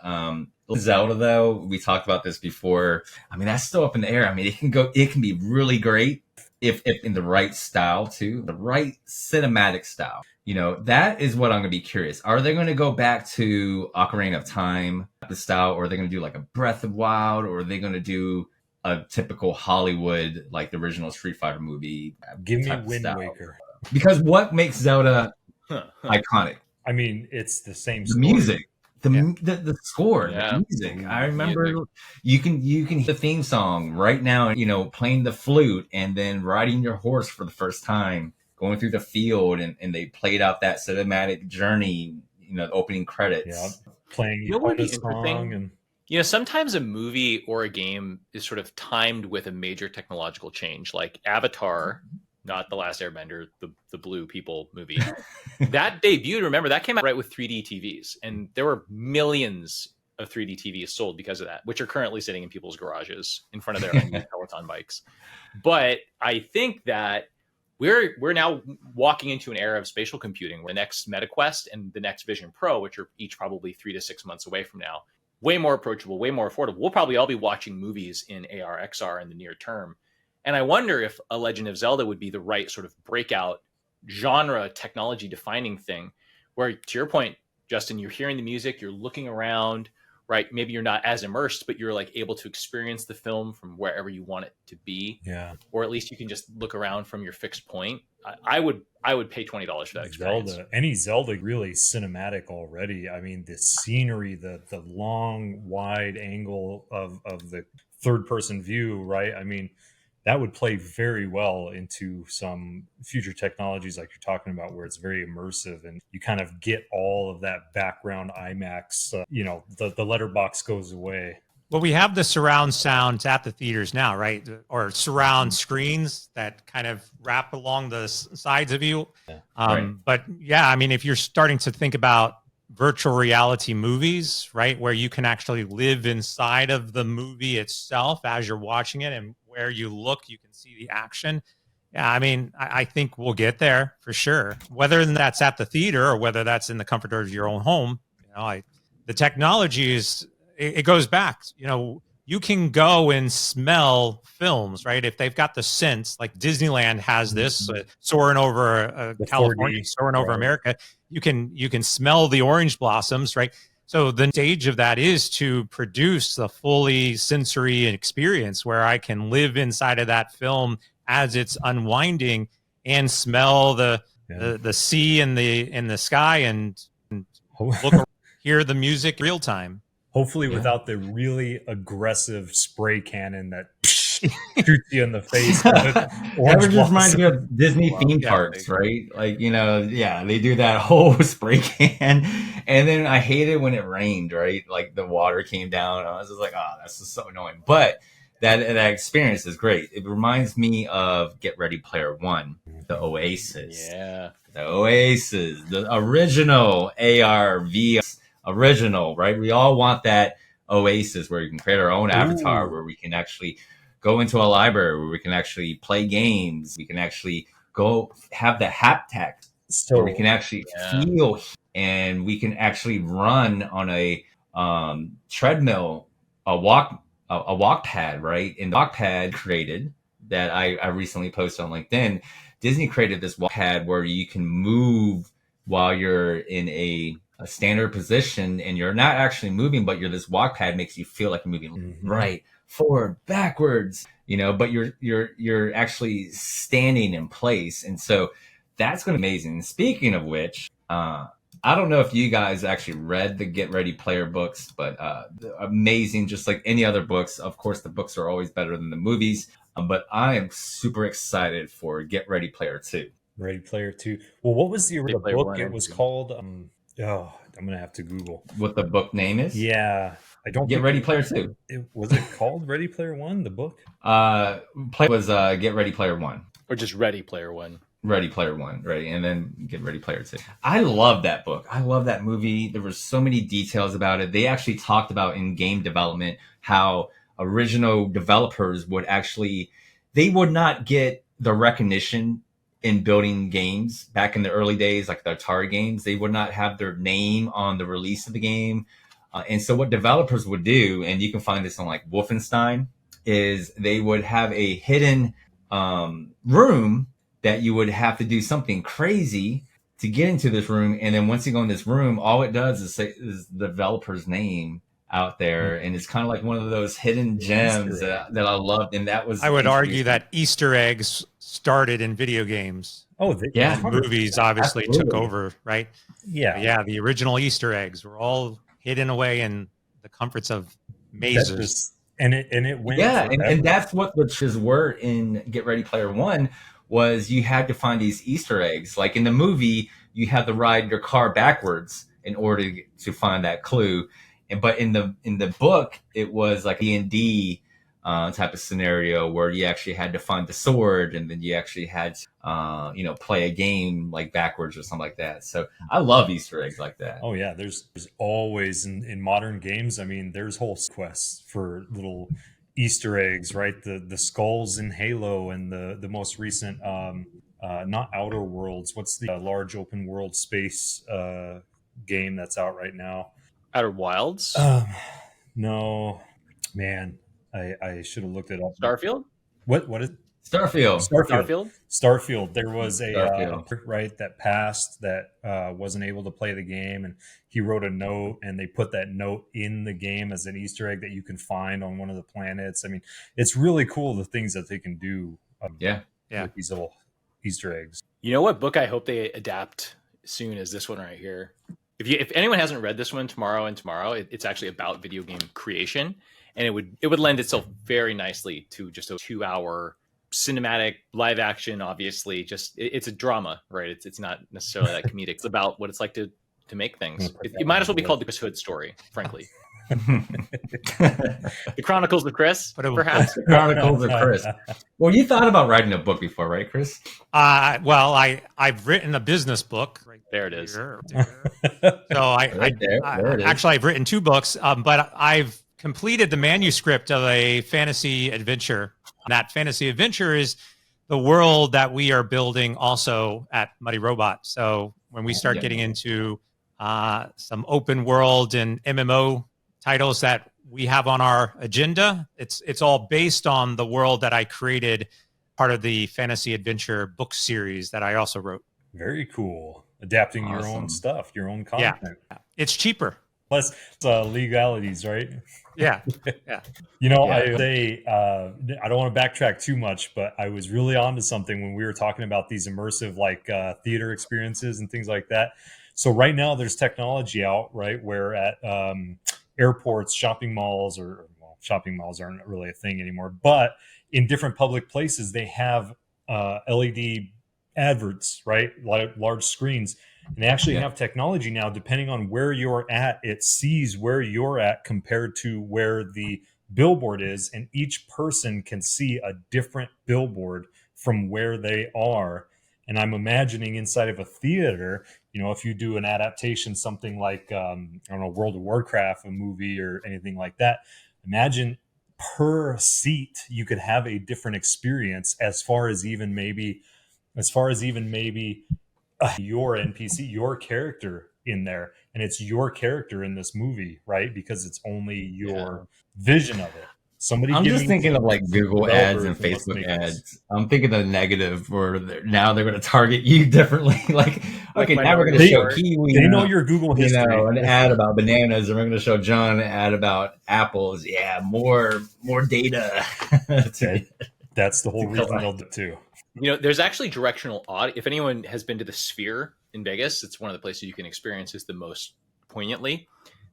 Zelda, though, we talked about this before. I mean, that's still up in the air. I mean, it can be really great if in the right style too, the right cinematic style. That is what I'm going to be curious. Are they going to go back to Ocarina of Time, the style, or are they going to do like a Breath of Wild, or are they going to do a typical Hollywood, like the original Street Fighter movie? Give me Wind Waker. Because what makes Zelda iconic? I mean, it's the same The story. music, the score, the music. I remember you can hear the theme song right now, playing the flute and then riding your horse for the first time, going through the field, and they played out that cinematic journey, the opening credits. Yeah, playing what would be song interesting? Sometimes a movie or a game is sort of timed with a major technological change, like Avatar, not The Last Airbender, the blue people movie. That debuted, remember, that came out right with 3D TVs. And there were millions of 3D TVs sold because of that, which are currently sitting in people's garages in front of their unused Peloton bikes. But I think that we're now walking into an era of spatial computing where the next MetaQuest and the next Vision Pro, which are each probably 3 to 6 months away from now, way more approachable, way more affordable. We'll probably all be watching movies in AR, XR in the near term. And I wonder if A Legend of Zelda would be the right sort of breakout genre, technology defining thing, where, to your point, Justin, you're hearing the music, you're looking around, right? Maybe you're not as immersed, but you're like able to experience the film from wherever you want it to be. Yeah. Or at least you can just look around from your fixed point. I would pay $20 for that experience. Any Zelda really cinematic already. I mean, the scenery, the long, wide angle of the third person view, right? I mean, that would play very well into some future technologies like you're talking about, where it's very immersive and you kind of get all of that background IMAX. The letterbox goes away. Well, we have the surround sounds at the theaters now, right? Or surround screens that kind of wrap along the sides of you. Yeah. Right. But yeah, I mean, if you're starting to think about virtual reality movies, right, where you can actually live inside of the movie itself as you're watching it, and where you look, you can see the action. Yeah, I mean, I think we'll get there for sure. Whether that's at the theater or whether that's in the comfort of your own home, the technology is. It goes back, you can go and smell films, right? If they've got the sense, like Disneyland has this, soaring over California, 4D, soaring over America, you can smell the orange blossoms, right? So the stage of that is to produce the fully sensory experience where I can live inside of that film as it's unwinding and smell the sea and the sky and look, hear the music real time. Hopefully without the really aggressive spray cannon that shoots you in the face. That just reminds me of Disney theme parks, right? Like, they do that whole spray can. And then I hate it when it rained, right? Like the water came down. I was just like, oh, that's just so annoying. But that experience is great. It reminds me of Get Ready Player One, the Oasis. Yeah. The Oasis, the original AR, VR. Original, right? We all want that Oasis where we can create our own avatar, where we can actually go into a library, where we can actually play games. We can actually go have the haptic, where we can actually feel, and we can actually run on a treadmill, a walk pad, right? And the walk pad created that I recently posted on LinkedIn. Disney created this walk pad where you can move while you're in a standard position and you're not actually moving, but this walk pad makes you feel like you're moving right, forward, backwards, but you're actually standing in place. And so that's going to be amazing. And speaking of which, I don't know if you guys actually read the Get Ready Player books, but amazing, just like any other books. Of course, the books are always better than the movies. But I am super excited for Get Ready Player 2. Ready Player 2. Well, what was the Ready Player book? 1 It and was 2. called. Oh, I'm gonna have to Google. What the book name is? Yeah, I don't Get think Ready Player 2. Was it called Ready Player One? The book. Play was Get Ready Player 1. Or just Ready Player 1. Ready Player 1, ready, and then Get Ready Player 2. I love that book. I love that movie. There were so many details about it. They actually talked about in game development how original developers they would not get the recognition in building games back in the early days, like the Atari games. They would not have their name on the release of the game. And so what developers would do, and you can find this on like Wolfenstein, is they would have a hidden room that you would have to do something crazy to get into this room. And then once you go in this room, all it does is say is the developer's name out there. And it's kind of like one of those hidden gems that I loved. And that was, I would argue that Easter eggs started in video games. Oh, The movies obviously Absolutely. took over, right? yeah, Yeah, the original Easter eggs were all hidden away in the comforts of mazes. and it went. Yeah, and forever. that's what the triggers were in Get Ready Player 1 was you had to find these Easter eggs. Like in the movie, you had to ride your car backwards in order to find that clue. But in the book, it was like D&D type of scenario where you actually had to find the sword, and then you actually had to, play a game like backwards or something like that. So I love Easter eggs like that. Oh yeah, there's always in modern games. I mean, there's whole quests for little Easter eggs, right? The skulls in Halo, and the most recent, not Outer Worlds. What's the large open world space game that's out right now? Outer Wilds? No, man, I should have looked it up. Starfield? What is Starfield. Starfield. There was a Starfield. right that passed that wasn't able to play the game, and he wrote a note, and they put that note in the game as an Easter egg that you can find on one of the planets. I mean, it's really cool the things that they can do. Yeah. With these little Easter eggs. You know what book I hope they adapt soon is this one right here. If anyone hasn't read this one, Tomorrow, it's actually about video game creation, and it would lend itself very nicely to just a 2-hour cinematic live action. Obviously, just it's a drama, right? It's not necessarily that comedic. It's about what it's like to make things. It might as well be called the Chris Hood story, frankly. The Chronicles of Chris, perhaps. The Chronicles of Chris. Well, you thought about writing a book before, right, Chris? Well, I've written a business book. Right there it is. So actually, I've written 2 books, but I've completed the manuscript of a fantasy adventure. That fantasy adventure is the world that we are building also at Muddy Robot. So when we start getting into some open world and MMO titles that we have on our agenda, it's all based on the world that I created, part of the fantasy adventure book series that I also wrote. Very cool. Adapting your own stuff, your own content. Yeah, it's cheaper. Plus legalities, right? Yeah. I say I don't want to backtrack too much, but I was really onto something when we were talking about these immersive theater experiences and things like that. So right now there's technology out, right, where at airports, shopping malls shopping malls aren't really a thing anymore, but in different public places they have LED adverts, right, large screens. And they actually have technology now, depending on where you're at, it sees where you're at compared to where the billboard is. And each person can see a different billboard from where they are. And I'm imagining inside of a theater, if you do an adaptation, something like, World of Warcraft, a movie or anything like that, imagine per seat, you could have a different experience as far as even maybe your NPC, your character in there, and it's your character in this movie, right? Because it's only your vision of it. I'm just thinking of like Google ads and Facebook ads. I'm thinking the negative where now they're going to target you differently. Okay, now we're going to show Kiwi. They know your Google history. An ad about bananas, and we're going to show John an ad about apples. Yeah, more data. That's the whole reason they'll do it too. There's actually directional audio. If anyone has been to the Sphere in Vegas, it's one of the places you can experience this the most poignantly.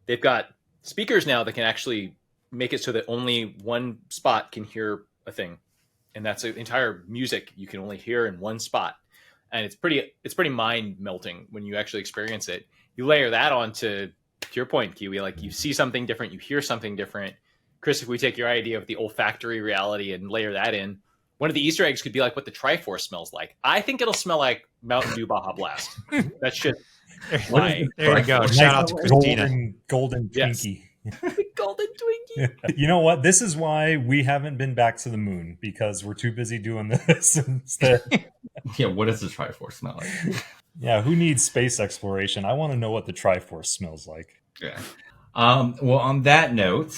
They've got speakers now that can actually make it so that only one spot can hear a thing. and that's an entire music you can only hear in one spot, and it's pretty mind melting when you actually experience it. You layer that onto, to your point, Kiwi, like you see something different, you hear something different. Chris, if we take your idea of the olfactory reality and layer that in, one of the Easter eggs could be like what the Triforce smells like. I think it'll smell like Mountain Dew Baja Blast. That shit. There you go. Shout out to Christina. Golden Twinkie. Golden Twinkie. You know what? This is why we haven't been back to the moon, because we're too busy doing this instead. Yeah, what does the Triforce smell like? Yeah, who needs space exploration? I want to know what the Triforce smells like. Yeah. Well, on that note,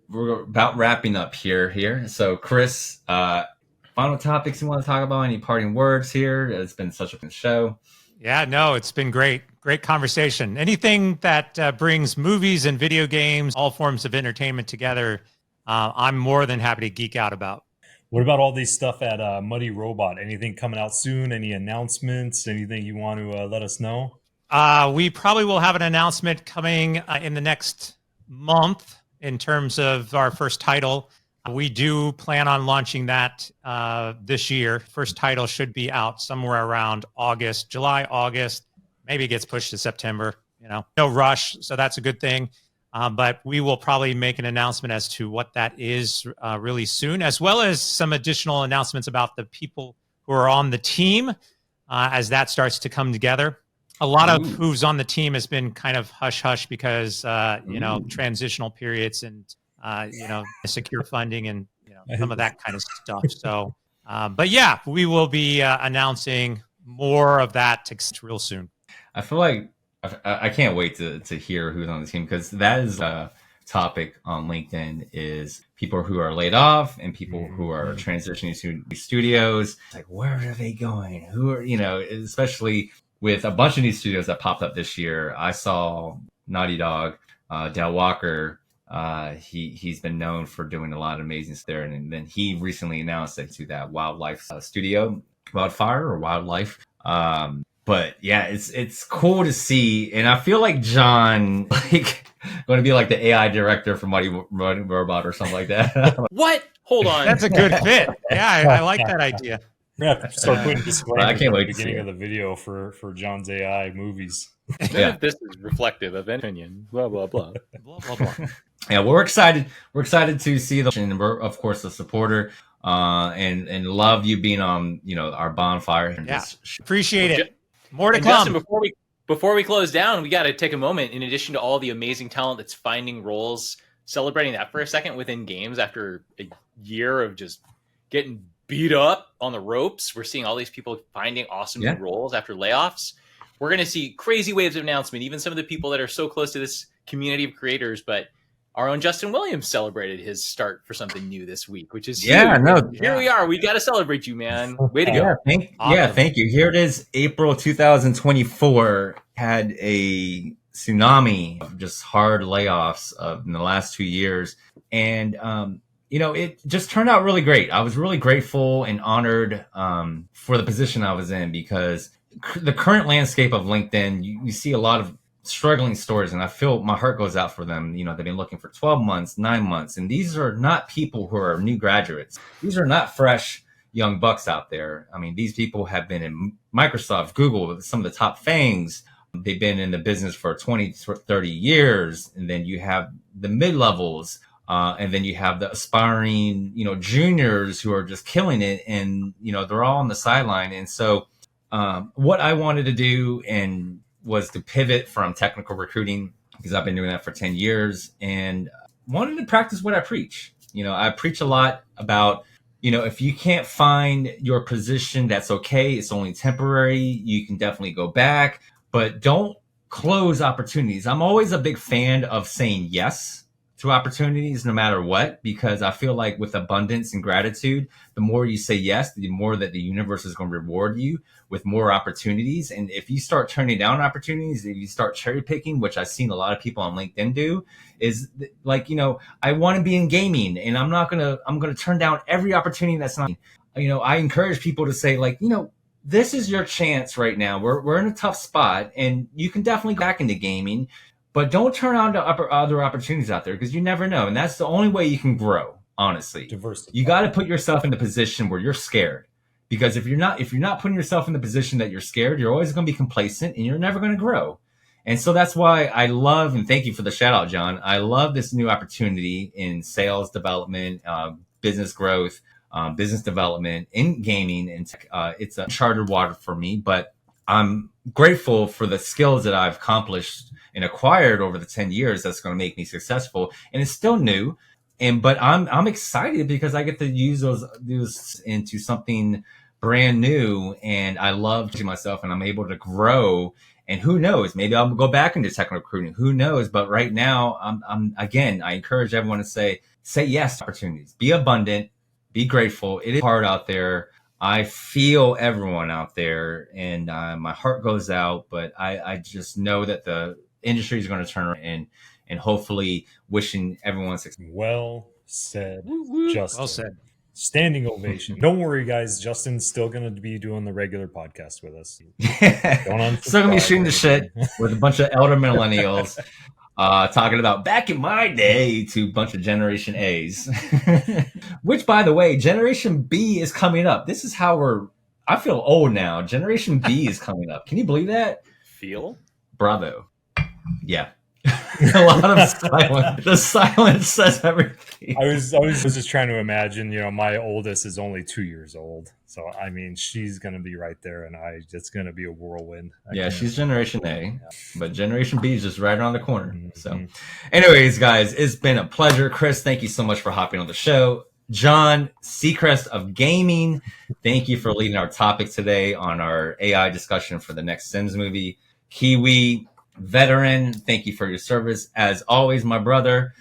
we're about wrapping up here. So, Chris, final topics you want to talk about? Any parting words here? It's been such a fun show. Yeah, no, it's been great. Great conversation. Anything that brings movies and video games, all forms of entertainment together, I'm more than happy to geek out about. What about all these stuff at Muddy Robot? Anything coming out soon? Any announcements? Anything you want to let us know? We probably will have an announcement coming in the next month in terms of our first title. We do plan on launching that this year. First title should be out somewhere around July, August. Maybe it gets pushed to September. No rush, so that's a good thing. But we will probably make an announcement as to what that is really soon, as well as some additional announcements about the people who are on the team as that starts to come together. A lot of who's on the team has been kind of hush-hush because, transitional periods and, secure funding and, some of that kind of stuff. So, but yeah, we will be announcing more of that real soon. I feel like I can't wait to hear who's on the team, because that is a topic on LinkedIn, is people who are laid off and people who are transitioning to studios. It's like, where are they going? Who are, especially with a bunch of new studios that popped up this year. I saw Naughty Dog, Del Walker. He's been known for doing a lot of amazing stuff there. And then he recently announced that to that Wildlife studio, Wildfire or Wildlife. But yeah, it's cool to see. And I feel like John, going to be like the AI director for Mighty Robot or something like that. What? Hold on. That's a good fit. Yeah, I like that idea. Yeah, start putting disclaimers I can't wait at the to see beginning it. of the video for John's AI movies. None of this is reflective of any opinion. Blah, blah, blah. Blah, blah, blah. Yeah, we're excited. We're excited to see and we're of course a supporter, and love you being on our bonfire. And Yeah, appreciate it. More to and come. Justin, before we close down, we got to take a moment. In addition to all the amazing talent that's finding roles, celebrating that for a second within games after a year of just getting beat up on the ropes. We're seeing all these people finding awesome new roles after layoffs. We're going to see crazy waves of announcement. Even some of the people that are so close to this community of creators, but our own Justin Williams celebrated his start for something new this week, which is huge. Here we are. We got to celebrate you, man. Way to go. Thank you. Here it is. April 2024 had a tsunami of just hard layoffs in the last 2 years. And, it just turned out really great. I was really grateful and honored for the position I was in, because the current landscape of LinkedIn, you see a lot of struggling stories, and I feel my heart goes out for them. They've been looking for 12 months, 9 months, and these are not people who are new graduates. These are not fresh young bucks out there. I mean, these people have been in Microsoft, Google, some of the top fangs. They've been in the business for 20, 30 years. And then you have the mid-levels, and then you have the aspiring, juniors who are just killing it. And, they're all on the sideline. And so what I wanted to do was to pivot from technical recruiting, because I've been doing that for 10 years, and wanted to practice what I preach. I preach a lot about, if you can't find your position, that's okay. It's only temporary. You can definitely go back, but don't close opportunities. I'm always a big fan of saying yes to opportunities no matter what, because I feel like with abundance and gratitude, the more you say yes, the more that the universe is going to reward you with more opportunities. And if you start turning down opportunities, if you start cherry picking, which I've seen a lot of people on LinkedIn do, is like, I want to be in gaming, and I'm going to turn down every opportunity that's not, I encourage people to say, like, this is your chance right now. We're in a tough spot, and you can definitely go back into gaming, but don't turn on to other opportunities out there, because you never know. And that's the only way you can grow. honestly. Diversify. You got to put yourself in the position where you're scared. Because if you're not putting yourself in the position that you're scared, you're always going to be complacent and you're never going to grow. And so that's why I love, and thank you for the shout out, John. I love this new opportunity in sales development, business growth, business development in gaming and tech. It's uncharted water for me, but I'm grateful for the skills that I've accomplished and acquired over the 10 years that's going to make me successful. And it's still new. But I'm excited because I get to use those into something brand new, and I love teaching myself, and I'm able to grow. And who knows? Maybe I'll go back into technical recruiting. Who knows? But right now, I'm again. I encourage everyone to say yes to opportunities. Be abundant. Be grateful. It is hard out there. I feel everyone out there, and my heart goes out. But I just know that the industry is going to turn around, and hopefully wishing everyone success. Well said, Justin. Well said. Standing ovation. Don't worry, guys. Justin's still going to be doing the regular podcast with us. Still going to be shooting the shit with a bunch of elder millennials talking about back in my day to a bunch of Generation A's. Which, by the way, Generation B is coming up. This is how I feel old now. Generation B is coming up. Can you believe that? Feel? Bravo. Yeah. A lot of silence. The silence says everything. I was just trying to imagine, my oldest is only 2 years old. So, I mean, she's going to be right there, and it's going to be a whirlwind. She's Generation A, but Generation B is just right around the corner. Mm-hmm. So, anyways, guys, it's been a pleasure. Chris, thank you so much for hopping on the show. John Seacrest of Gaming, thank you for leading our topic today on our AI discussion for the next Sims movie. Kiwi, veteran, thank you for your service. As always, my brother,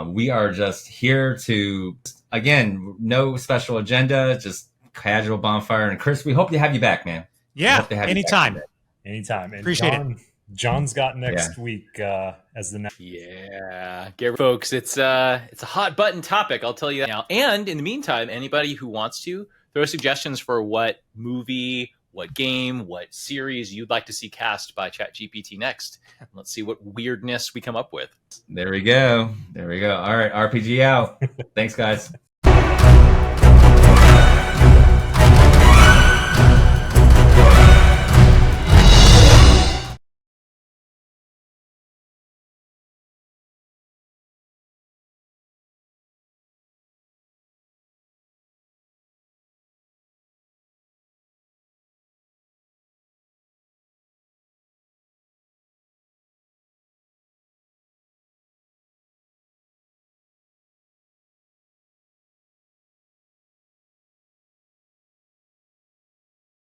we are just here to, again, no special agenda, just casual bonfire. And Chris, we hope to have you back, man. Yeah, anytime. Anytime. And Appreciate it. John's got next week as the next. Yeah, get folks. It's a hot button topic. I'll tell you that now. And in the meantime, anybody who wants to throw suggestions for what movie, what game, what series you'd like to see cast by Chat GPT next. Let's see what weirdness we come up with. There we go. All right, RPG out. Thanks, guys.